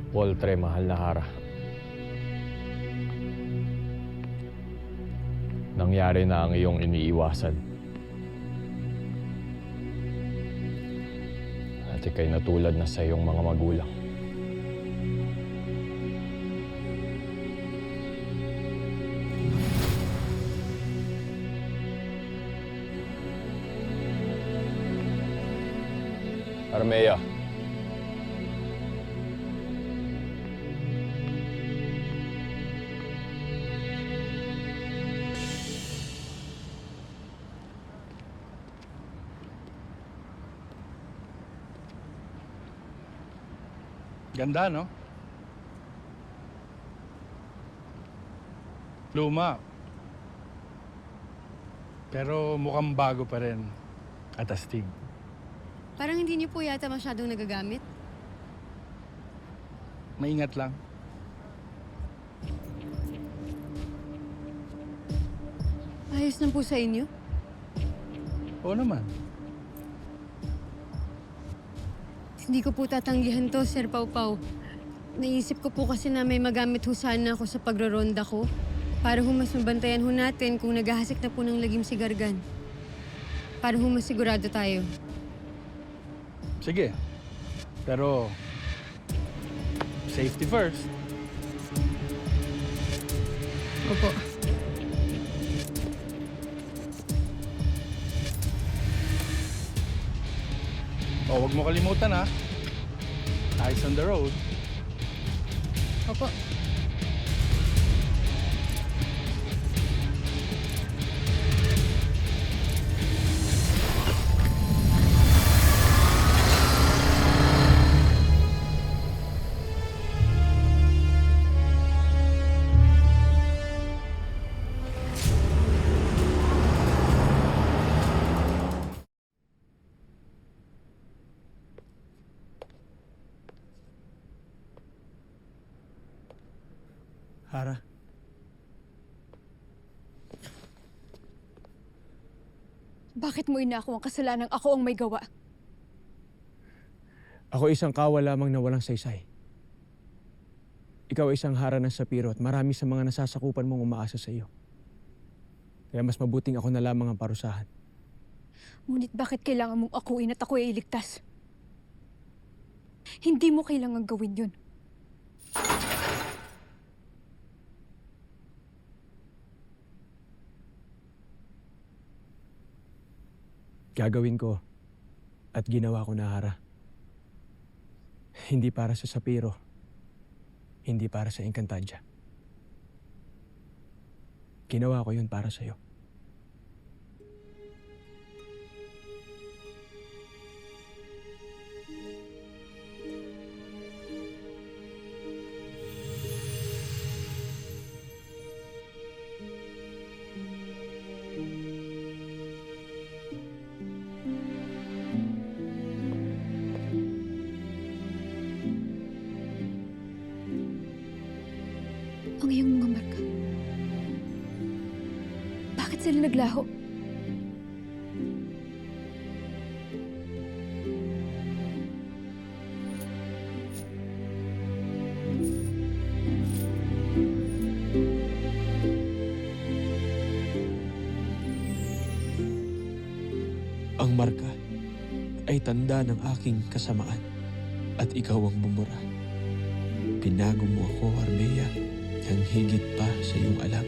R: Poltre, mahal na Hara. Nangyari na ang iyong iniiwasan. At ika'y natulad na sa iyong mga magulang. Armea.
P: Ganda, no? Luma. Pero mukhang bago pa rin. At astig.
V: Parang hindi niyo po yata masyadong nagagamit.
P: Maingat lang.
V: Ayos lang po sa inyo.
P: Oo naman.
V: Hindi ko po tatanggihan to, Sir Pau Pau. Naisip ko po kasi na may magamit ho sana ako sa pagroronda ko. Para ho mas mabantayan ho natin kung naghahasik na po ng lagim si Gargan. Para ho masigurado tayo.
P: Sige. Pero, safety first.
V: Opo.
P: O, huwag mo kalimutan, ha? Eyes on the road.
V: Opo.
A: Hara.
C: Bakit mo inako ang kasalanang ako ang may gawa?
A: Ako isang kawa lamang na walang saysay. Ikaw ay isang Hara ng Sapiro at marami sa mga nasasakupan mong umaasa sa iyo. Kaya mas mabuting ako na lamang ang parusahan.
C: Ngunit bakit kailangan mong akuin at ako ay iligtas? Hindi mo kailangan gawin yun.
A: Gagawin ko at ginawa ko na, Hara. Hindi para sa Sapiro, hindi para sa Encantadia. Ginawa ko yun para sa'yo.
C: naglaho.
R: Ang marka ay tanda ng aking kasamaan at ikaw ang bumura. Pinago mo ako, Armea, ng higit pa sa iyong alam.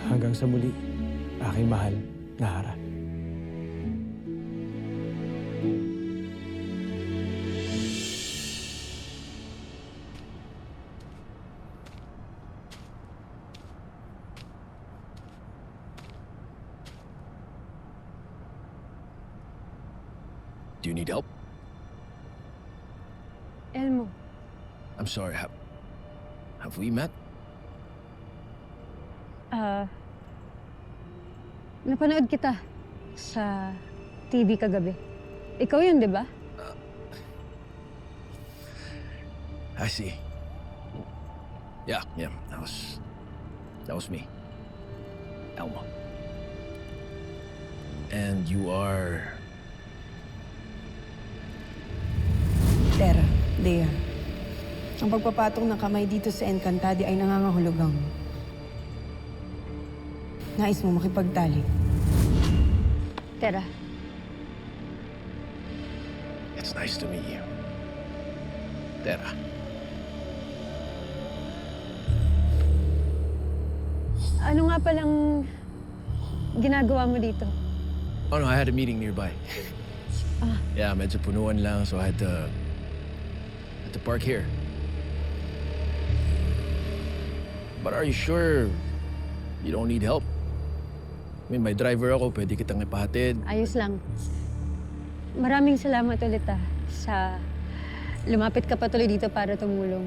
R: Hanggang sa muli, aking mahal na Hara.
M: Do you need help?
V: Elmo,
M: I'm sorry, have we met?
V: napanood kita sa TV kagabi. Ikaw yun, di ba?
M: I see. Yeah, that was me. Elmo. And you are...
F: Tera, Dea. Ang pagpapatong ng kamay dito sa Encantadia ay nangangahulugang nais mo makipagtalik.
V: Tera,
M: It's nice to meet you. Tera.
V: ano nga palang ginagawa mo dito?
M: Oh no, I had a meeting nearby. Yeah, medyo punuan lang, so I had to park here. But are you sure you don't need help? I mean, may driver ako, pwede kitang ipahatid.
V: Ayos lang. Maraming salamat ulit sa lumapit ka pa tuloy dito para tumulong.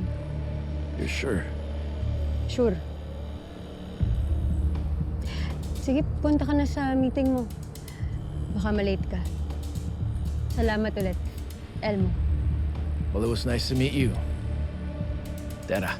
M: You're sure?
V: Sure. Sige, punta ka na sa meeting mo. Baka malate ka. Salamat ulit, Elmo.
M: Well, it was nice to meet you. Tera.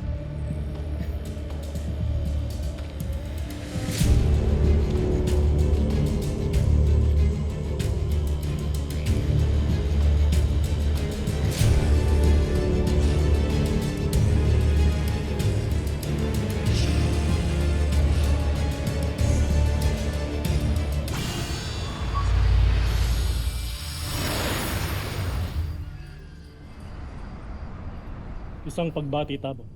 U: Isang pagbati, Tabo.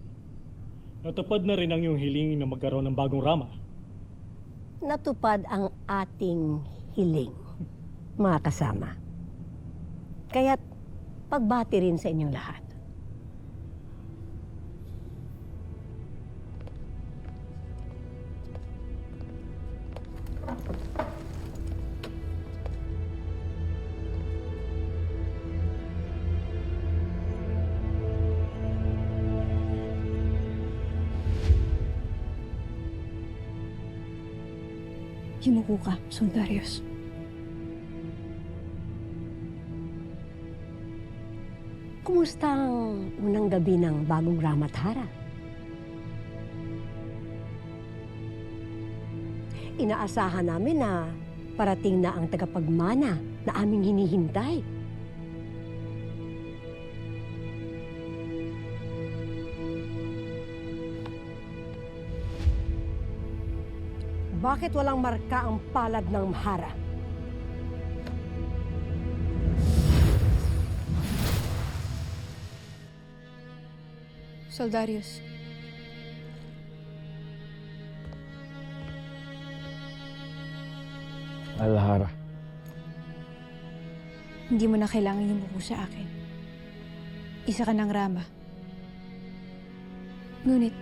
U: Natupad na rin ang iyong hiling na magkaroon ng bagong Rama.
E: Natupad ang ating hiling, mga kasama. Kaya't pagbati rin sa inyong lahat.
C: Yumuko ka, Soldarius.
E: Kumusta ang unang gabi ng bagong Ramathara? Inaasahan namin na parating na ang tagapagmana na aming hinihintay. Bakit walang marka ang palad ng Mahara?
C: Soldarius.
R: Alhara.
C: Hindi mo na kailangan yumuko sa akin. Isa ka ng Rama. Ngunit,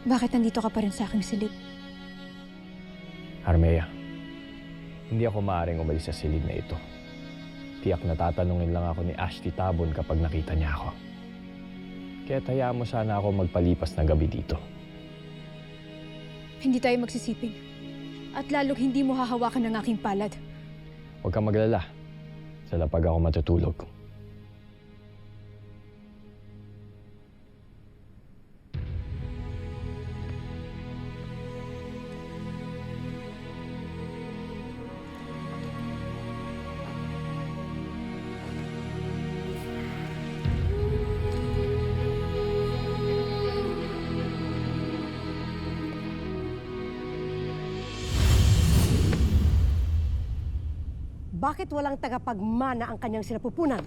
C: bakit nandito ka pa rin sa aking silid?
R: Armea, hindi ako maaaring umalis sa silid na ito. Tiyak na tatanungin lang ako ni Ashti Tabon kapag nakita niya ako. Kaya hayaan mo sana ako magpalipas na gabi dito.
C: Hindi tayo magsisiping. At lalong hindi mo hahawakan ng aking palad.
R: Huwag kang maglala. Sa lapag ako matutulog.
E: Bakit walang tagapagmana ang kanyang sinapupunan?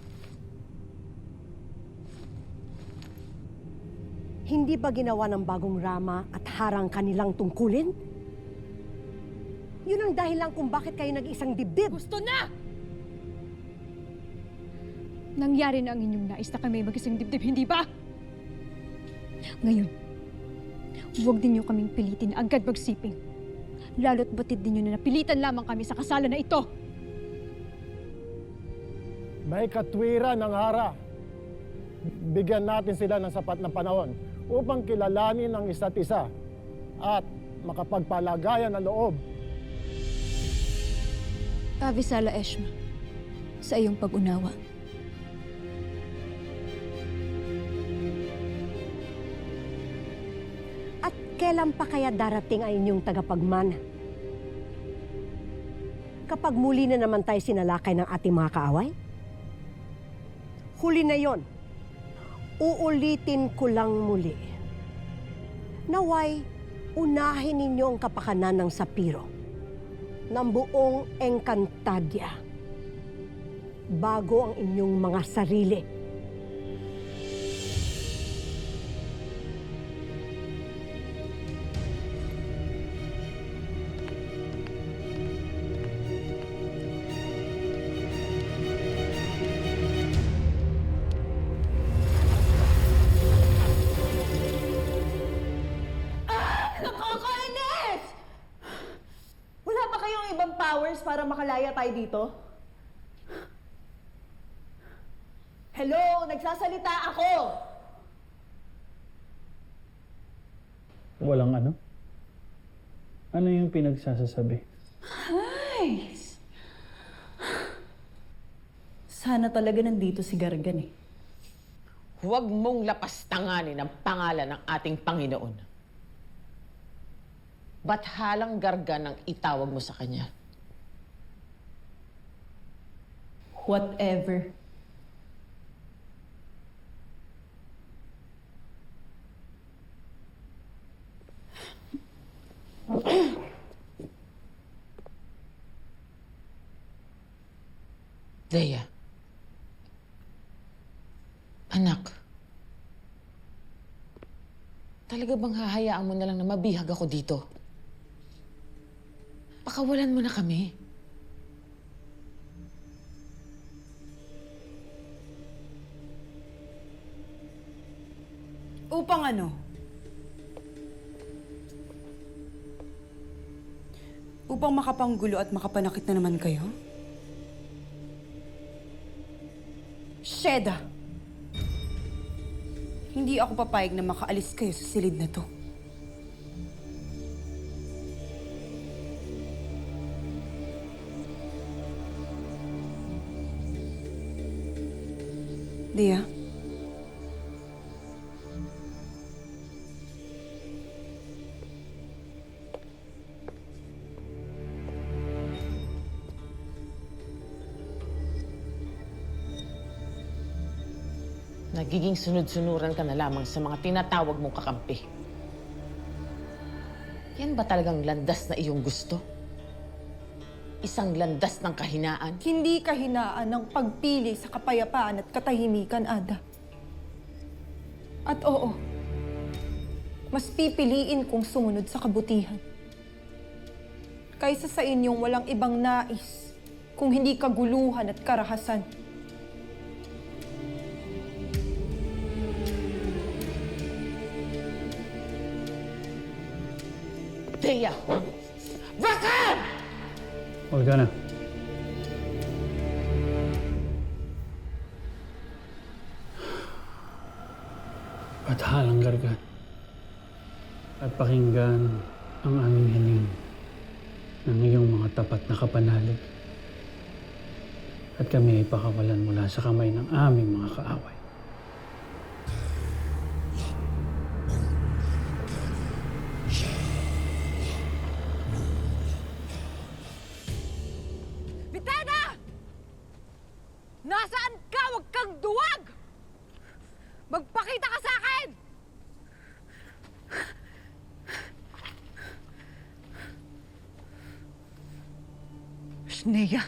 E: Hindi ba ginawa ng bagong Rama at harang kanilang tungkulin? Yun ang dahilan kung bakit kayo nag-isang dibdib.
C: Gusto na! Nangyari na ang inyong nais na kami mag-isang dibdib, hindi ba? Ngayon, huwag din niyo kaming pilitin na agad magsiping. Lalo't batid din niyo na napilitan lamang kami sa kasalan na ito.
U: May katwiran ng Hara. Bigyan natin sila ng sapat na panahon upang kilalanin ang isa't isa at makapagpalagayan ng loob.
C: Avisala Eshma, sa iyong pag-unawa.
E: At kailan pa kaya darating ang inyong tagapagmana? Kapag muli na naman tayo sinalakay ng ating mga kaaway? Huli na yon. Uulitin ko lang muli. Naway, unahin ninyo ang kapakanan ng Sapiro ng buong Encantadia bago ang inyong mga sarili.
J: Nakakainis! Wala ba kayong ibang powers para makalaya tayo dito? Hello, nagsasalita ako!
P: Walang ano? Ano yung pinagsasasabi?
J: Ay! Sana talaga nandito si Gargan eh.
L: Huwag mong lapastanganin ang pangalan ng ating Panginoon. Ba't halang Gargan ang itawag mo sa kanya?
J: Whatever.
L: Leia. Anak. Talaga bang hahayaan mo na lang na mabihag ako dito? Pakawalan mo na kami.
J: Upang ano? Upang makapanggulo at makapanakit na naman kayo? Sheda! Hindi ako papayag na makaalis kayo sa silid na to. Dia?
L: Nagiging sunod-sunuran ka na lamang sa mga tinatawag mong kakampi. Yan ba talagang landas na iyong gusto? Isang landas ng kahinaan?
J: Hindi kahinaan ng pagpili sa kapayapaan at katahimikan, Ada. At oo, mas pipiliin kong sumunod sa kabutihan. Kaysa sa inyong walang ibang nais, kung hindi kaguluhan at karahasan.
L: Thea! Rakan!
P: Huwag ka na. At halang Gargan. At pakinggan ang aming hiling ng iyong mga tapat na kapanalig. At kami ay pakawalan mula sa kamay ng aming mga kaaway.
C: Bitena! Nasaan ka? Huwag kang duwag! Magpakita ka sa akin!
J: Sneya,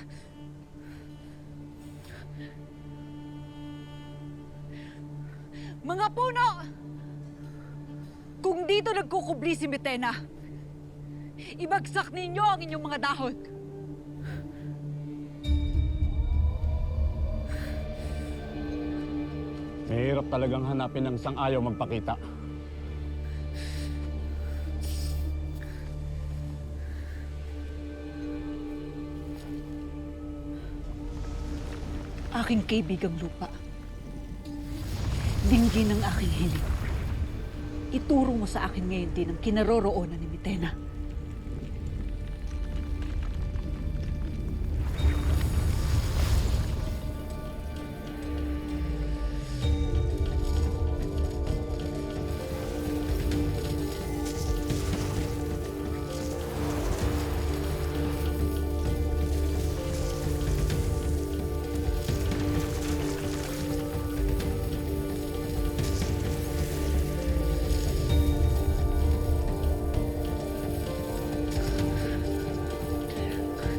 D: Kung dito nagkukubli si Mitena, ibagsak ninyo ang inyong mga dahon.
O: Mahirap talagang hanapin ng sang-ayaw magpakita.
D: Aking kaibigang lupa. Dinggin ang aking hiling. Ituro mo sa akin ngayon din ang kinaroroonan ni Mitena.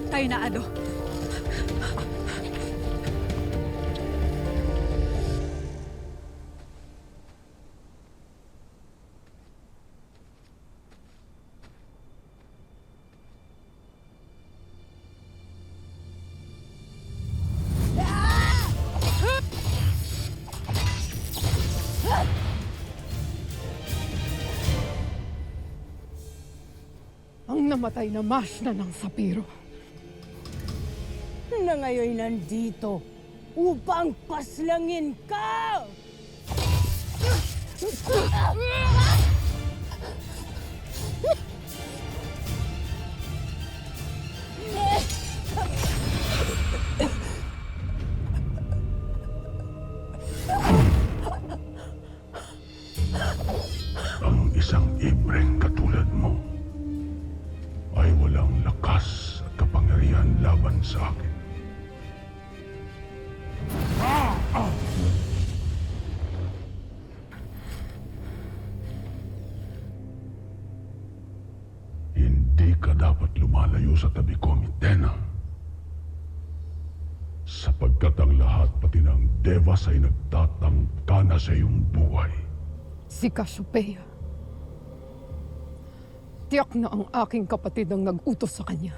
D: Tayo na, Ado.
W: Ang namatay na Masna ng Sapiro na ngayon nandito upang paslangin ka!
X: Ang isang ibreng katulad mo ay walang lakas at kapangyarihan laban sa akin. Hindi ka dapat lumalayo sa tabi ko, Mitena. Sapagkat ang lahat pati ng Devas ay nagtatangka na sa iyong buhay.
W: Si Cassiopeia. Tiyak na ang aking kapatid ang nag-utos sa kanya.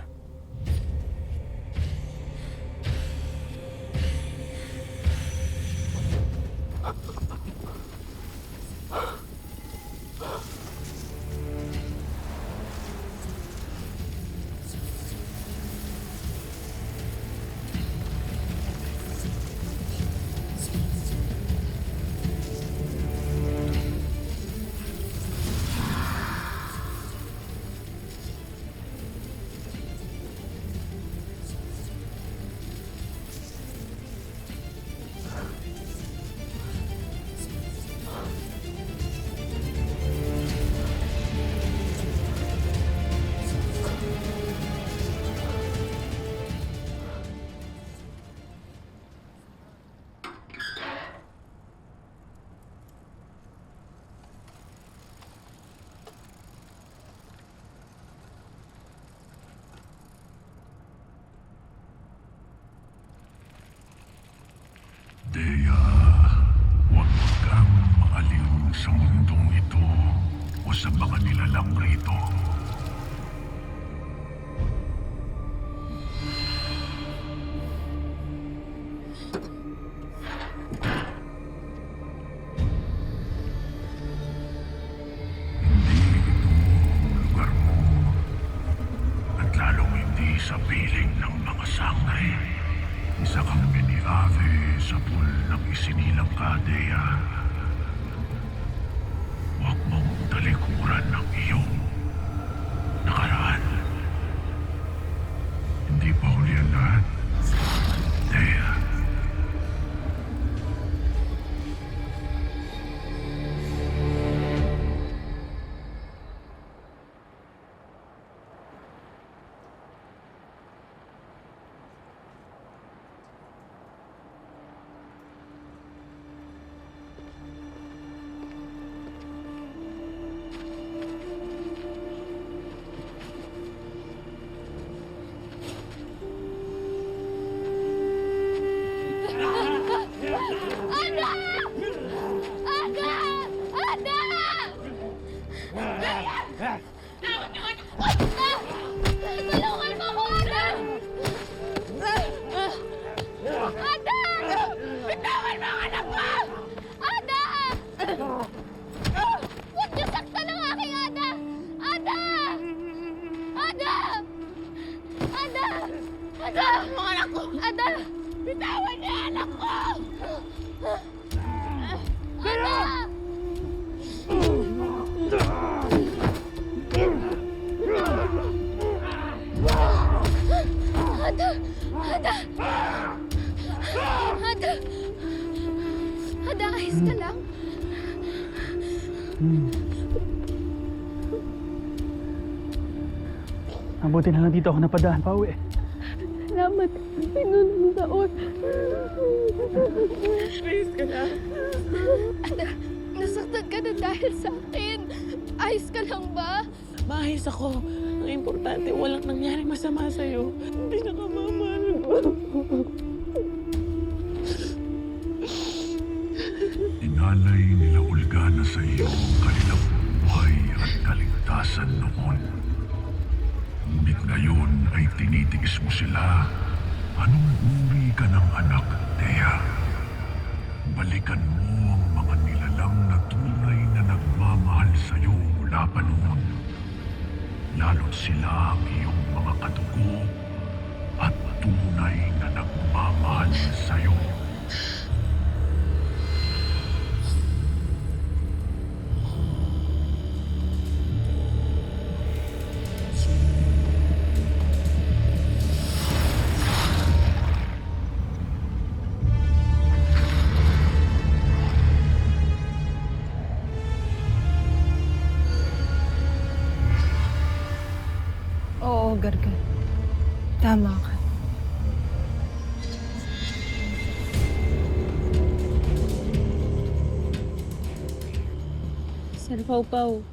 X: Dea, huwag kang maaliw sa mundong ito o sa mga nilalang rito. Hindi ito lugar mo at lalong hindi sa piling ng mga sangay. Isa kang mini-ave sa pool ng isinilang Dea. Huwag mong talikuran ng iyong nakaraan. Hindi pa huli ang lahat, Dea.
I: Ada! Bitawan niya anak ko! Ada! Ada! Ada! Ada! Ada, ayos ka lang?
S: Mabuti na lang dito ako napadaan pa uwi.
I: Salamat. Pinunong taon. Ayos ka lang? Ada, nasaktan ka na dahil sa akin. Ayos ka lang ba?
L: Maayos ako. Ang importante, walang nangyaring masama sa'yo. Hindi na ka mamahal ko.
X: Inalay nila Olga na sa iyo ang kanilang buhay at kaligtasan noon. Ngunit ngayon ay tinitiis mo sila. Anong uri ka ng anak, Thea? Balikan mo ang mga nilalang na tunay na nagmamahal sa iyo mula pa noon. Lalo't sila ang iyong mga kadugo at tunay na nagmamahal sa iyo.
J: Oo, Gargar. Tama ka.
V: Sir Pau-Pau,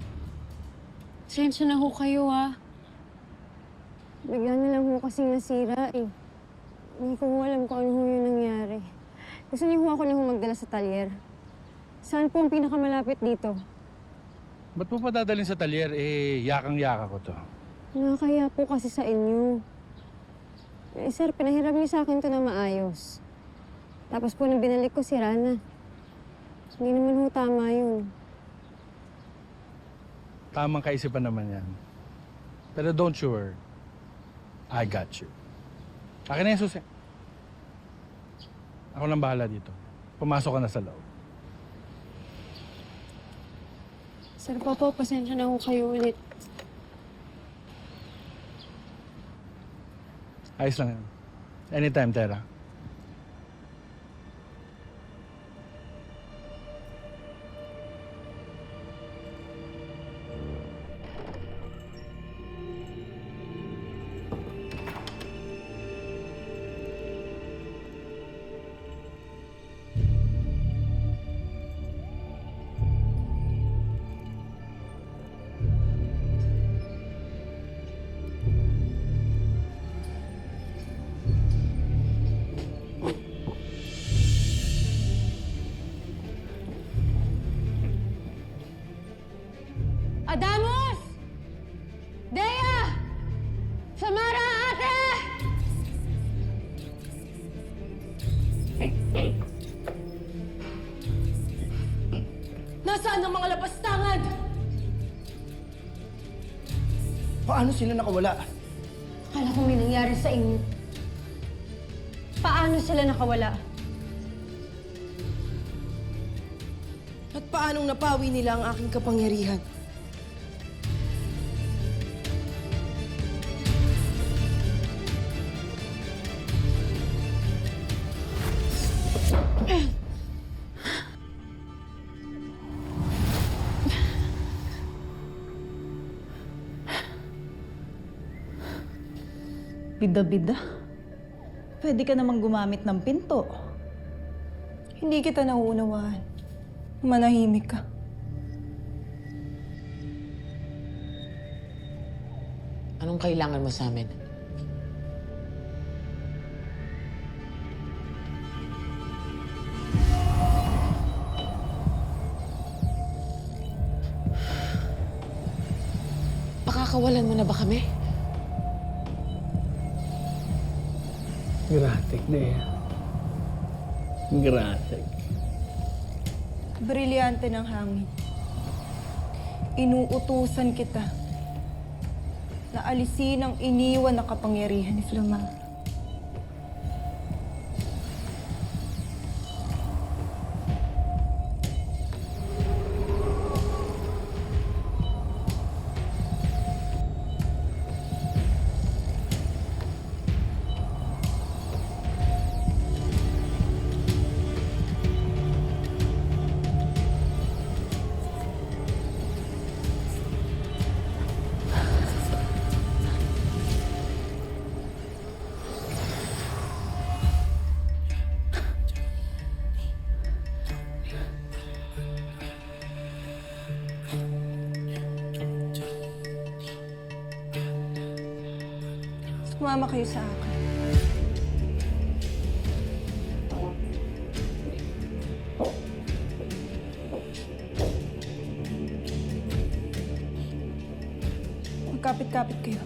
V: pasensya na ho kayo Bigla na lang ho kasing nasira eh. Hindi ko ho alam kung ano ho yung nangyari. Gusto niyo ho ako na ho magdala sa talyer. Saan po ang pinakamalapit dito?
P: Ba't mo pa dadalhin sa talyer? Yakang-yaka ko to.
V: Nakakaya po kasi sa inyo. Sir, pinahiram niyo sa akin to na maayos. Tapos po nang binalik ko si Rana. Hindi naman ho tama yun.
P: Tamang kaisipan naman yan. Pero don't you worry. I got you. Akin na yung susi. Ako nang bahala dito. Pumasok ka na sa loob.
V: Sir Papa, pasensya na ho kayo ulit.
P: Ayos lang yan. Anytime, Tera.
V: Adamos! Dea! Samara, ate!
F: Nasaan ang mga lapastangan?
G: Paano sila nakawala?
V: Akala ko may nangyari sa inyo. Paano sila nakawala?
F: At paanong napawi nila ang aking kapangyarihan?
D: Bida-bida. Pwede ka namang gumamit ng pinto.
J: Hindi kita nauunawaan. Manahimik ka.
L: Anong kailangan mo sa amin? Pakakawalan mo na ba kami?
S: Gratek, Dea. Gratek.
J: Brilyante ng hangin. Inuutusan kita na alisin ang iniwan na kapangyarihan ni Flamand.
F: Sumama kayo sa akin. Magkapit-kapit kayo.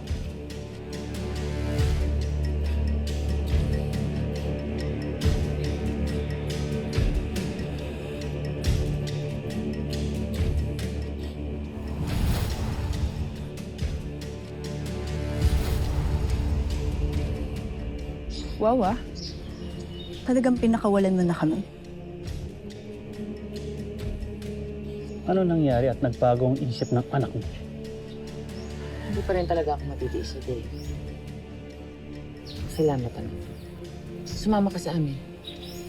J: Wow ah. Talagang pinakawalan mo na kami.
S: Ano nangyari at nagbago ang isip ng anak mo?
L: Hindi pa rin talaga ako matitiis sa day. Salamat, ano. Sumama ka sa amin.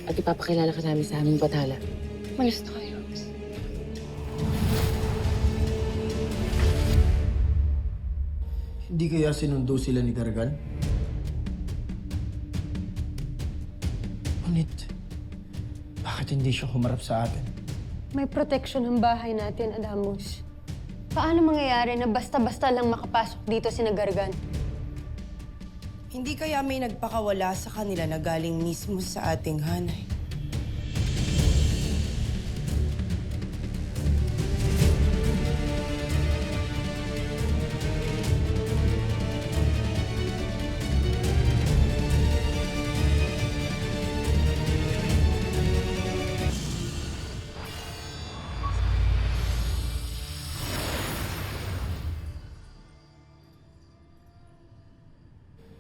L: At ipapakilala ka namin sa aming bathala.
F: Malis na kayo.
G: Hindi kaya sinundo sila ni Gargan? Ngunit, bakit hindi siya humarap sa atin?
V: May protection ang bahay natin, Adamus. Paano mangyayari na basta-basta lang makapasok dito si Nagargan?
F: Hindi kaya may nagpakawala sa kanila na galing mismo sa ating hanay.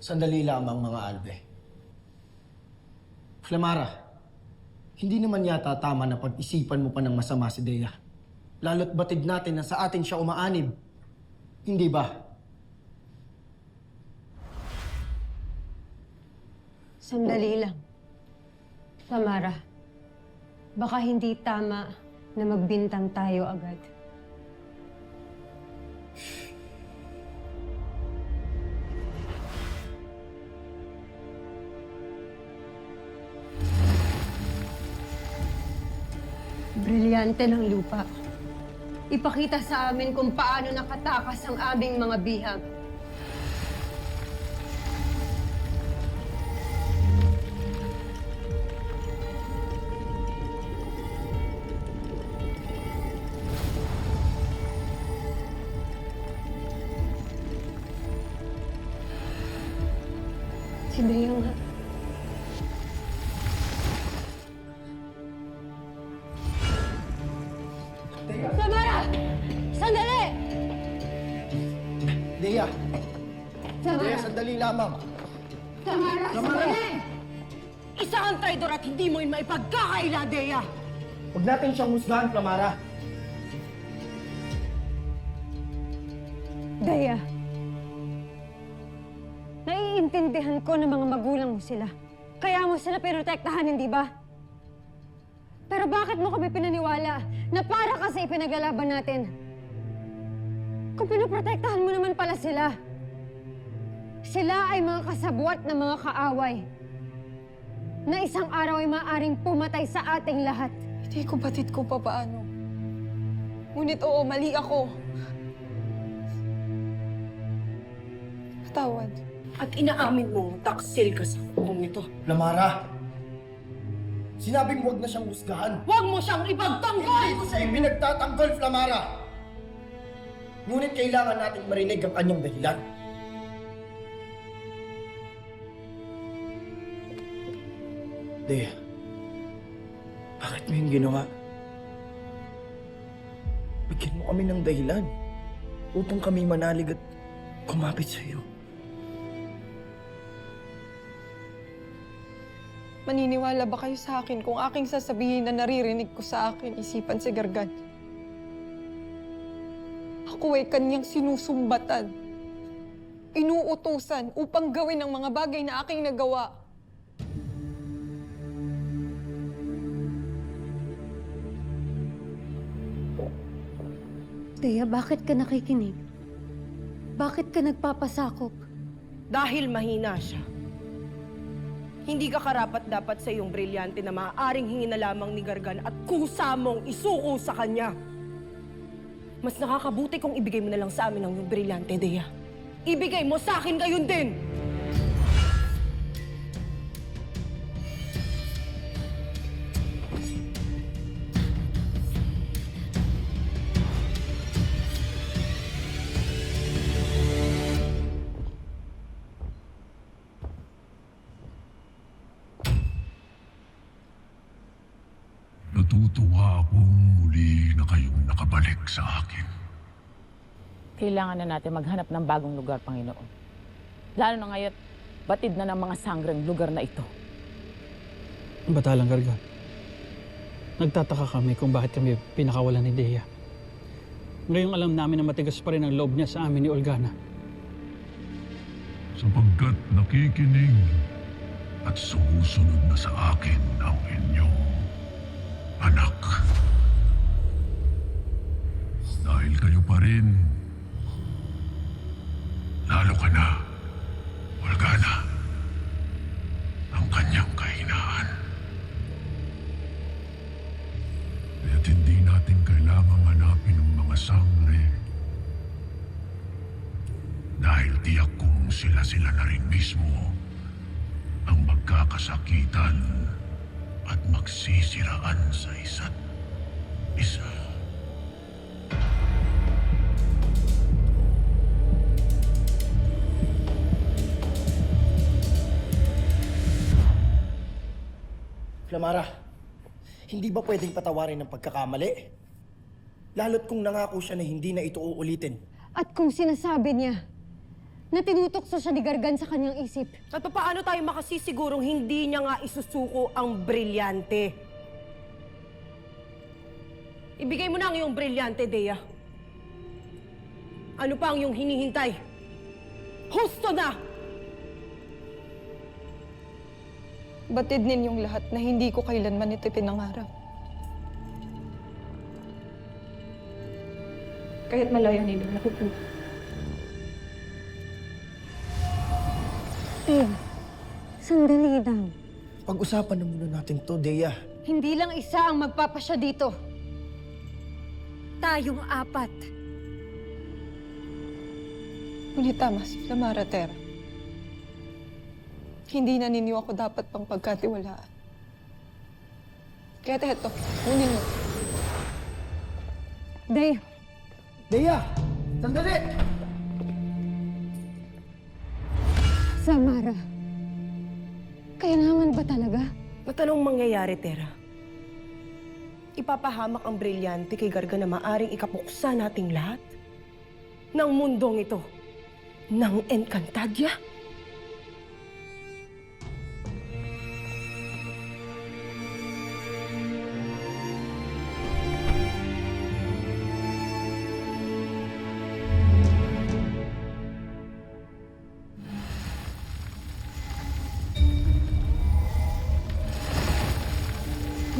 G: Sandali lamang, mga Albe. Flamara, hindi naman yata tama na pag-isipan mo pa ng masama si Dea. Lalo't batid natin na sa atin siya umaanib. Hindi ba?
V: Sandali lang. Samara, baka hindi tama na magbintang tayo agad. Brilyante ng lupa. Ipakita sa amin kung paano nakatakas ang aming mga bihag. Si Dea nga. Samara! Sandali!
G: Dea!
V: Samara!
G: Dea, sandali lamang.
V: Samara!
G: Samara!
F: Isa kang traidor at hindi mo yun maipagkakaila, Dea!
G: Huwag natin siyang husgahan, Flamara.
V: Dea, naiintindihan ko na mga magulang mo sila. Kaya mo sila pinotektahan, hindi ba? Pero bakit mo kami pinaniwala na para kasi ipinaglalaban natin? Kung pinoprotektahan mo naman pala sila. Sila ay mga kasabwat na mga kaaway na isang araw ay maaaring pumatay sa ating lahat.
J: Hindi ko batid ko pa paano. Ngunit oo, mali ako. Patawad.
F: At inaamin mo, taksil ka sa kutong ito.
G: Flamara! Sinabing huwag na siyang husgahan.
F: Huwag mo siyang ipagtanggol!
G: Hindi ko siya ipinagtatanggol, Flamara! Ngunit kailangan nating marinig ang kanyang dahilan. Dea, bakit mo yung ginawa? Bigyan mo kami ng dahilan upang kami manalig at kumapit sa iyo.
J: Maniniwala ba kayo sa akin kung aking sasabihin na naririnig ko sa akin isipan si Gargan? Ako ay kanyang sinusumbatan, inuutusan upang gawin ang mga bagay na aking nagawa.
V: Dea, bakit ka nakikinig? Bakit ka nagpapasakop?
F: Dahil mahina siya. Hindi ka karapat-dapat sa iyong brilyante na maaaring hingin na lamang ni Gargan at kusa mong isuko sa kanya. Mas nakakabuti kung ibigay mo na lang sa amin ang iyong brilyante, Dea. Ibigay mo sa akin gayon din!
X: Natutuwa akong muli na kayong nakabalik sa akin.
L: Kailangan na natin maghanap ng bagong lugar, Panginoon. Lalo na ngayon, batid na ng mga sangreng lugar na ito.
S: Batalang Garga. Nagtataka kami kung bakit kami pinakawalan ni Dea. Ngayong alam namin na matigas pa rin ang loob niya sa amin ni Olgana.
X: Sapagkat nakikinig at sumusunod na sa akin ang inyong anak. Dahil kayo pa rin, lalo ka na, Olgana, ang kanyang kahinaan. Kaya't hindi natin kailangang hanapin ang mga sangre dahil tiyak kung sila na rin mismo ang magkakasakitan at magsisiraan sa isa't isa.
G: Flamara, hindi ba pwedeng patawarin ng pagkakamali? Lalo't kung nangako siya na hindi na ito uulitin.
V: At kung sinasabi niya na tinutokso siya ni Gargan sa kanyang isip.
F: At paano tayo makasisigurong hindi niya nga isusuko ang brilyante? Ibigay mo na ang iyong brilyante, Dea. Ano pa ang iyong hinihintay? Husto na!
J: Batid ninyong lahat na hindi ko kailanman ito pinangarap. Kahit malayo nila nakukuha.
V: Sandali lang.
G: Pag-usapan na muna natin to, Dea.
V: Hindi lang isa ang magpapasya dito. Tayong apat.
J: Ngunit tama si Flamara, Terra. Hindi na ninyo ako dapat pang pagkatiwalaan. Kaya eto, kunin mo.
V: Dea!
G: Dea! Sandali!
V: Samara, kailangan ba talaga?
F: At anong mangyayari, Terra? Ipapahamak ang brilyante kay Garga na maaring ikapuksa nating lahat ng mundong ito ng Encantadia?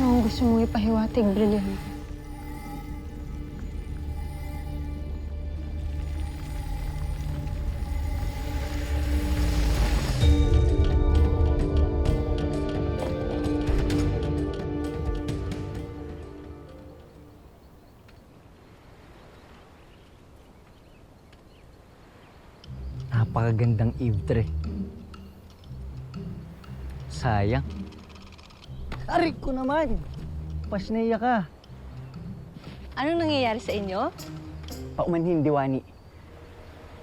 V: Ano ang gusto mong ipahiwatig, Brilliant?
S: Napakagandang Eve sayang. Arik ko naman! Pasneya ka.
H: Anong nangyayari sa inyo?
S: Paumanhin, Diwani.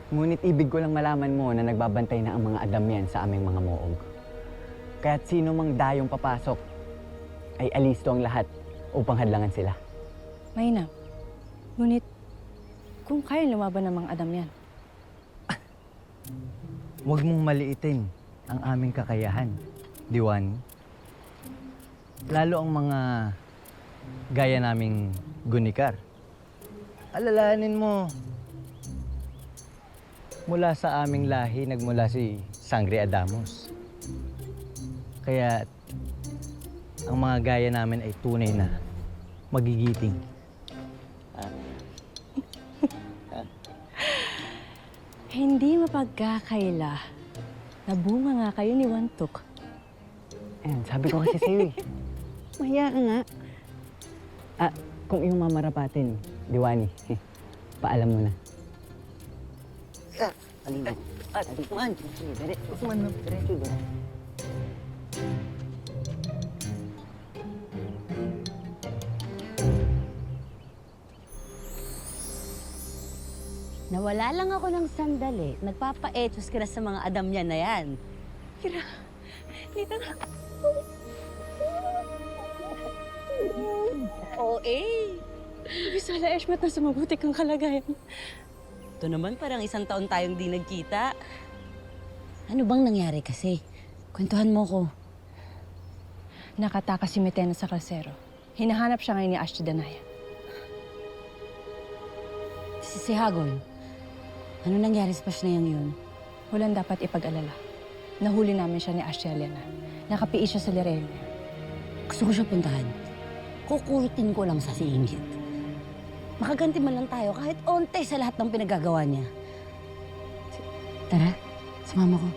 S: Ngunit ibig ko lang malaman mo na nagbabantay na ang mga Adamyan sa aming mga moog. Kaya't sino mang dayong papasok, ay alisto ang lahat upang hadlangan sila.
N: Mainam. Ngunit, kung kaya lumaban ng mga Adamyan,
S: Huwag mong maliitin ang aming kakayahan, Diwani. Lalo ang mga gaya naming Gunikar. Alalahanin mo, mula sa aming lahi, nagmula si Sangre Adamos. Kaya ang mga gaya namin ay tunay na magigiting.
N: hindi mapagkakaila na bunga nga kayo ni Wantok.
S: Sabi ko kasi sa'yo eh. Mahiya ka nga. Kung iyong mamarapatin, Diwani, paalam mo na. Alina. Kumaan. Kumaan na. Diretso ba?
H: Nawala lang ako ng sandali. Nagpapa-etos ka na sa mga Adamyan na yan.
C: Kira, dito na.
N: Oo Bisala Eshmat na sumabuti kang kalagayan. Ito naman parang isang taon tayong di nagkita. Ano bang nangyari kasi? Kwentuhan mo ko.
C: Nakatakas si Metena sa kalsero. Hinahanap siya ngayon ni Ashti Danaya.
N: Si Hagon, ano nangyari sa pasyayang yun?
C: Walang dapat ipag-alala. Nahuli namin siya ni Ashti Elena. Nakapiis siya sa lireo niya.
N: Gusto ko siya puntahan. Kukulitin ko lang sa siingit. Makaganti man lang tayo kahit onte sa lahat ng pinagagawa niya. Tara, sumama ko.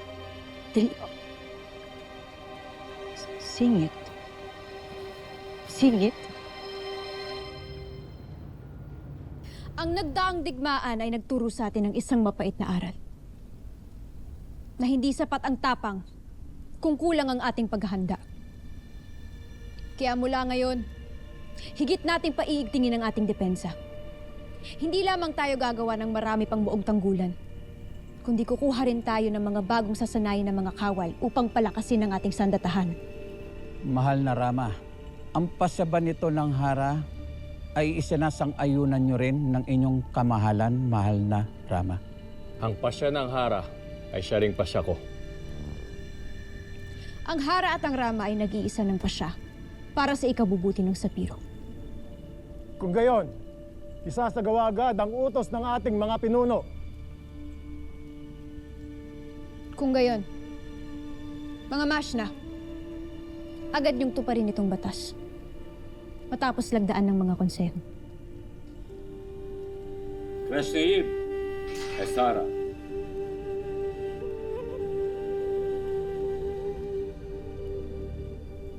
C: Singit? Singit?
V: Ang nagdaang digmaan ay nagturo sa atin ng isang mapait na aral. Na hindi sapat ang tapang kung kulang ang ating paghahanda. Kaya mula ngayon, higit nating paiigtingin ang ating depensa. Hindi lamang tayo gagawa ng marami pang buong tanggulan, kundi kukuha rin tayo ng mga bagong sasanayan ng mga kawal upang palakasin ang ating sandatahan.
B: Mahal na Rama, ang pasyaban nito ng Hara ay isinasang-ayunan nyo rin ng inyong kamahalan, mahal na Rama.
A: Ang pasya ng Hara ay siya ring pasya ko.
V: Ang Hara at ang Rama ay nag-iisa ng pasya para sa ikabubuti ng Sapiro.
U: Kung gayon, isasagawa agad ang utos ng ating mga pinuno.
V: Kung gayon, mga Mashna, agad niyong tuparin itong batas. Matapos lagdaan ng mga konseho.
A: Kreshnaib, Esara.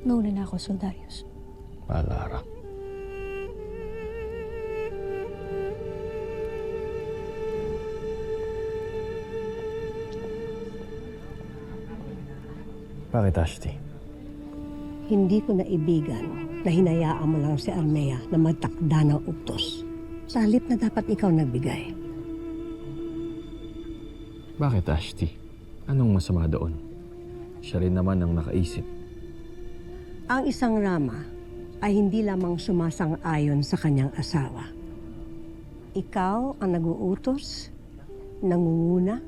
V: Mauna na ako, Soldarius.
A: Palara.
M: Bakit, Ashti?
E: Hindi ko naibigan na hinayaan mo lang si Armea na magtakda ng utos. Sa halip na dapat ikaw nagbigay.
M: Bakit, Ashti? Anong masama doon? Siya rin naman ang nakaisip.
E: Ang isang Rama ay hindi lamang sumasang-ayon sa kanyang asawa. Ikaw ang nag-uutos, nangunguna,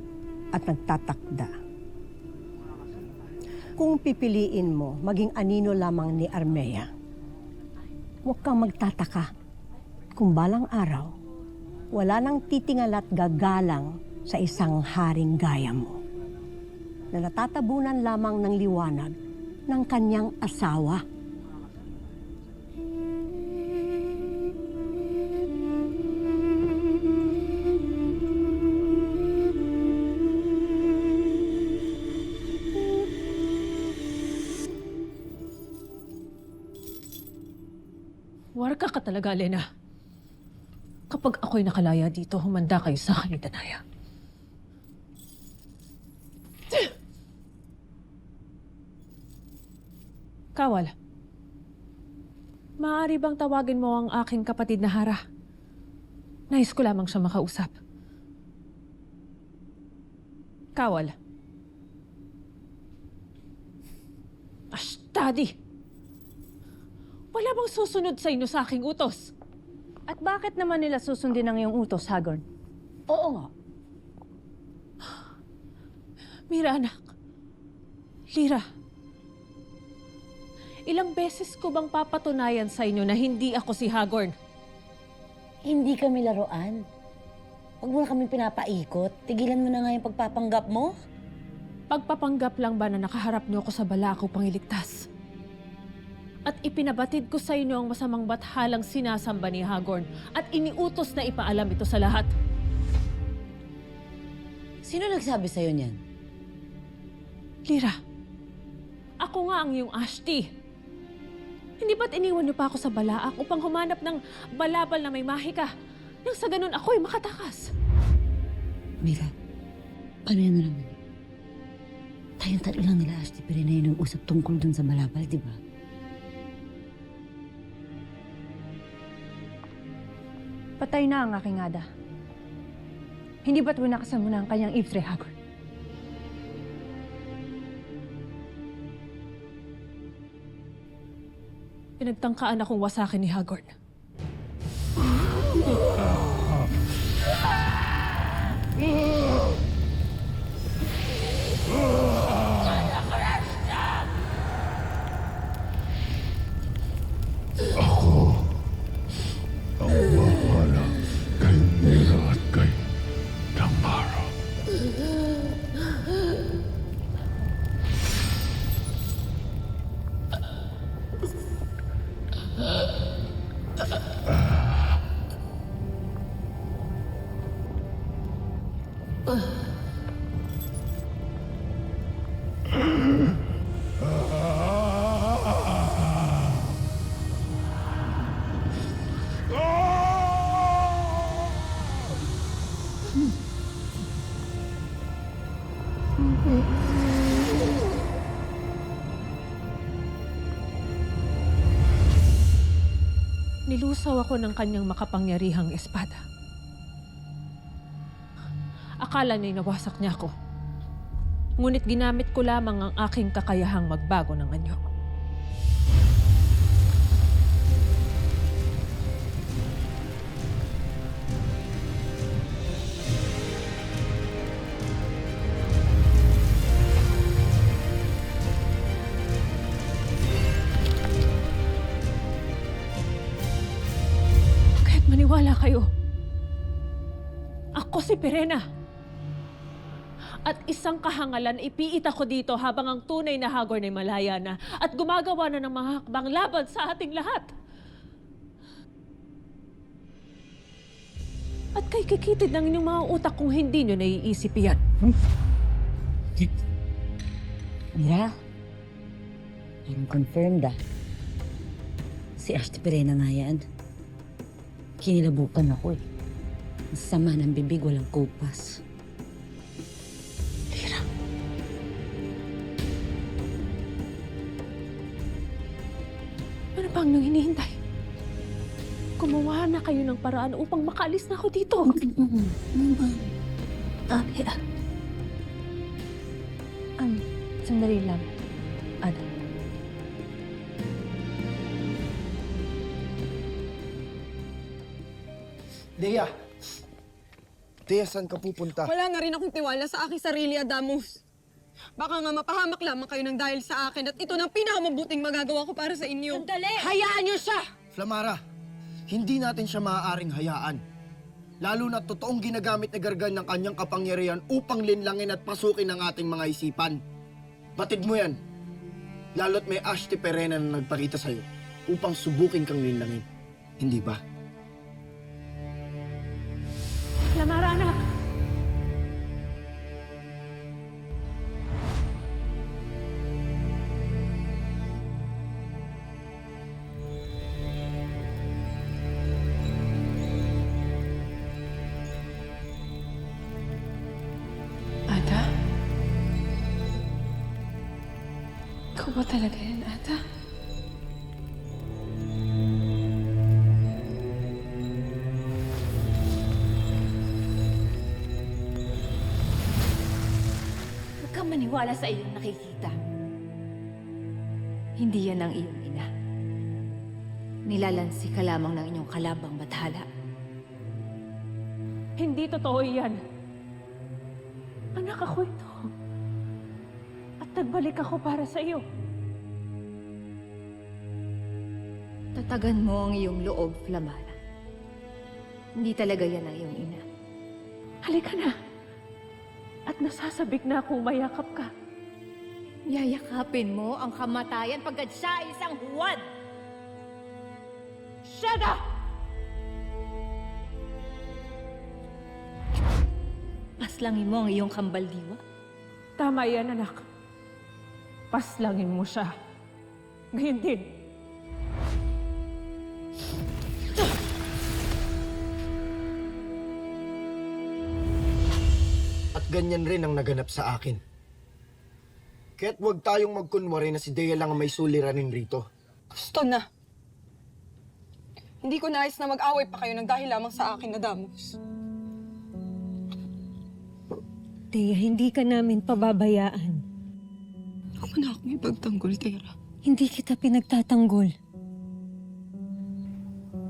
E: at nagtatakda. Kung pipiliin mo maging anino lamang ni Armea, huwag kang magtataka kung balang araw, wala nang titingal at gagalang sa isang haring gaya mo na natatabunan lamang ng liwanag ng kanyang asawa.
C: Warka ka talaga, Lena. Kapag ako'y nakalaya dito, humanda kayo sa akin ni Danaya. Kawal, maaari bang tawagin mo ang aking kapatid na Hara? Nais ko lamang siya makausap. Kawal. Ashtadi! Wala bang susunod sa inyo sa aking utos? At bakit naman nila susundin ang iyong utos, Hagorn?
N: Oo nga.
C: Mira, anak. Lira. Ilang beses ko bang papatunayan sa inyo na hindi ako si Hagorn?
N: Hindi kami laruan. Huwag mo na kami pinapaikot. Tigilan mo na nga yung pagpapanggap mo.
C: Pagpapanggap lang ba na nakaharap niyo ako sa bala ko pang iligtas? At ipinabatid ko sa inyo ang masamang bathalang sinasamba ni Hagorn at iniutos na ipaalam ito sa lahat.
N: Sino nagsabi sa'yo niyan?
C: Lira, ako nga ang iyong Ashti. Hindi ba't iniwan niyo pa ako sa balaak upang humanap ng balabal na may mahika nang sa ganun ako'y makatakas?
N: Mira, paano yan naman? Tayong tatlo lang nila Ashti pero na yun ang usap tungkol dun sa balabal, di ba?
C: Patay na ang aking Ada. Hindi ba't winakasan mo na ang kanyang Iftre, Hagorn?
L: Pinagtangkaan akong wasakin ni Hagorn.
X: Ako ang bahala kay Mira at kay Tamara.
L: Nilusaw ako ng kanyang makapangyarihang espada. Akala niya'y nawasak niya ako. Ngunit ginamit ko lamang ang aking kakayahang magbago ng anyo. Maniwala kayo. Ako si Pirena. At isang kahangalan, ipiit ako dito habang ang tunay na Hagorn ay malaya na at gumagawa na ng mga hakbang laban sa ating lahat. At kay kikitid ng inyong mga utak kung hindi nyo naiisip yan.
N: Mira, I'm confirmed Si Ashti Pirena nga yan. Kinilabutan ako eh. Ang sama ng bibig, walang kupas.
L: Lira. Ano pa ang nang hinihintay? Gumawa na kayo ng paraan upang makaalis na ako dito.
C: Sandali lang. Ada.
G: Dea! Dea, saan ka pupunta?
F: Wala na rin akong tiwala sa aking sarili, Adamus. Baka nga mapahamak lamang kayo ng dahil sa akin at ito ng pinakamabuting magagawa ko para sa inyo.
C: Sandali!
F: Hayaan niyo siya!
G: Flamara, hindi natin siya maaaring hayaan. Lalo na totoong ginagamit na gargan ng kanyang kapangyarihan upang linlangin at pasukin ang ating mga isipan. Batid mo yan. Lalo't may Ashti Pirena na nagpakita sa'yo upang subukin kang linlangin. Hindi ba?
L: Lamara, anak!
C: Ada? Ikaw ba talaga yan, Ada? Huwag kang maniwala sa iyong nakikita. Hindi yan ang iyong ina. Nilalansi ka lamang ng inyong kalabang bathala.
L: Hindi totoo yan. Anak ako ito. At nagbalik ako para sa iyo.
C: Tatagan mo ang iyong loob, Flamara. Hindi talaga yan ang iyong ina.
L: Halika na. At nasasabik na akong mayakap ka.
C: Yayakapin mo ang kamatayan pagkat siya ay isang huwad!
L: Shut up!
C: Paslangin mo ang iyong kambaldiwa.
L: Tama yan, anak. Paslangin mo siya. Ngayon din.
G: At ganyan rin ang naganap sa akin. Kaya't huwag tayong magkunwari na si Dea lang ang may suliranin rito.
F: Gusto na. Hindi ko nais na mag-away pa kayo ng dahil lamang sa akin, Adamus.
C: Dea, hindi ka namin pababayaan.
F: Ako na akong ipagtanggol, Tera.
C: Hindi kita pinagtatanggol.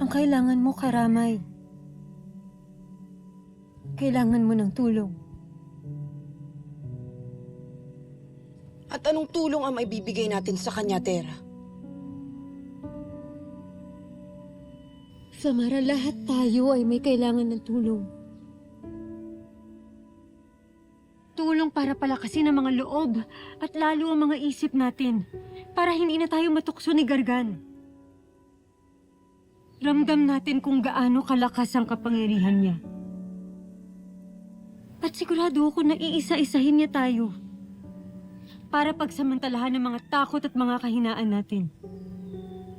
C: Ang kailangan mo, Karamay. Kailangan mo ng tulong.
F: At anong tulong ang maibibigay natin sa kanya, Tera?
C: Samara, lahat tayo ay may kailangan ng tulong. Tulong para palakasin ang mga loob at lalo ang mga isip natin para hindi na tayo matukso ni Gargan. Ramdam natin kung gaano kalakas ang kapangyarihan niya. At sigurado ako na iisa-isahin niya tayo para pagsamantalahan ng mga takot at mga kahinaan natin.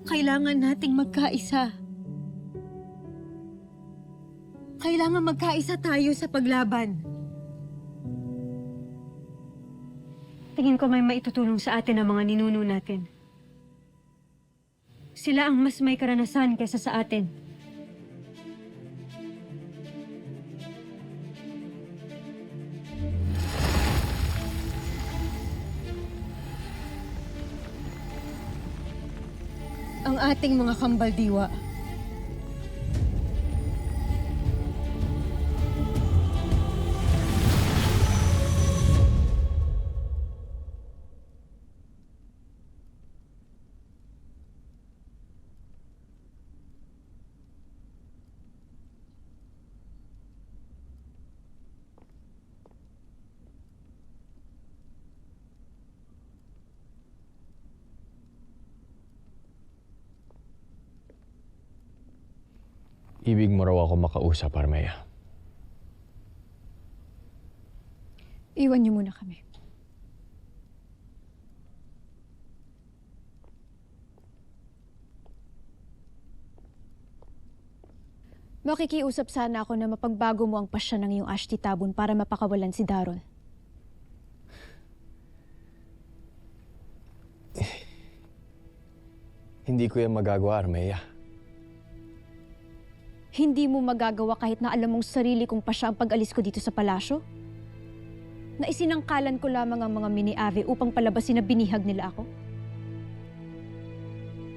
C: Kailangan nating magkaisa. Kailangan magkaisa tayo sa paglaban. Tingin ko may maitutulong sa atin ang mga ninuno natin. Sila ang mas may karanasan kaysa sa atin. Ang ating mga kambaldiwa.
K: Ibig mo raw ako makausap, Armea.
C: Iwan niyo muna kami.
Q: Makikiusap sana ako na mapagbago mo ang pasya ng iyong Ashti Tabun para mapakawalan si Daron.
K: Hindi ko yan magagawa, Armea.
Q: Hindi mo magagawa kahit na alam mong sarili kong pasya ang pag-alis ko dito sa palasyo? Na isinangkalan ko lamang ang mga mini-ave upang palabasin na binihag nila ako?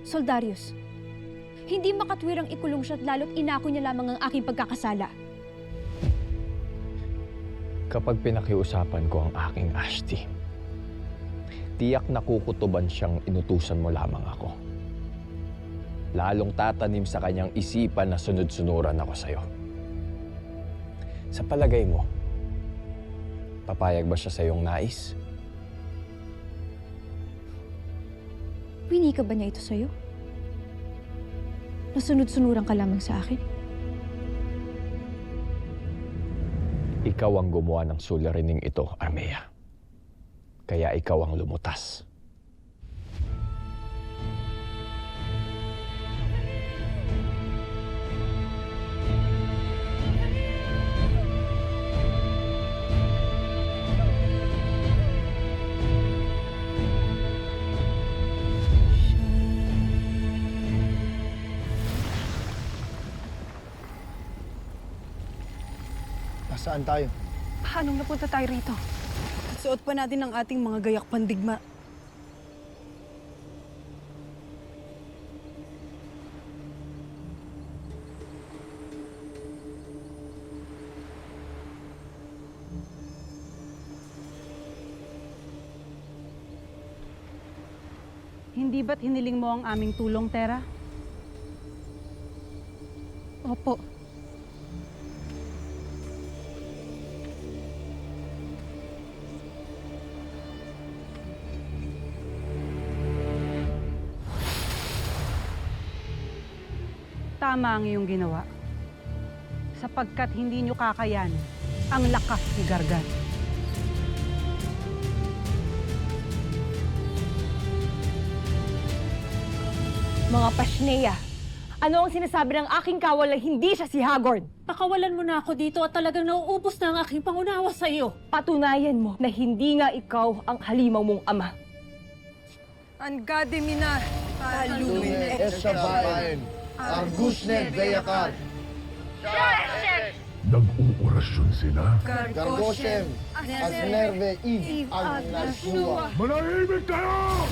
Q: Soldarius, hindi makatwirang ikulong siya at lalo't inako niya lamang ang aking pagkakasala.
K: Kapag pinakiusapan ko ang aking Ashti, tiyak na kukutuban siyang inutusan mo lamang ako. Lalong tatanim sa kanyang isipan na sunod-sunuran ako sa'yo. Sa palagay mo, papayag ba siya sa iyong nais?
Q: Wini ka ba niya ito sa'yo? Nasunod-sunuran ka lamang sa akin?
K: Ikaw ang gumawa ng suliraning ito, Armea. Kaya ikaw ang lumutas.
G: Saan tayo?
F: Paano napunta tayo rito? Suot pa natin ang ating mga gayak pandigma.
D: Hindi ba't hiniling mo ang aming tulong, Tera?
Q: Opo.
D: Tama ang iyong ginawa. Sapagkat hindi nyo kakayan ang lakas ni Gargan.
C: Mga Pashnea, ano ang sinasabi ng aking kawal na hindi siya si Hagorn?
L: Pakawalan mo na ako dito at talagang nauubos na ang aking pangunawa sa iyo.
C: Patunayan mo na hindi nga ikaw ang halimaw mong ama.
J: Angade minar,
G: Lumen Esabaen, Argusne Beyakar.
X: Nag-uorasyon sila.
G: Gargoshem, Asnerve Ig, ang Nashua.
X: Manahimik kayo!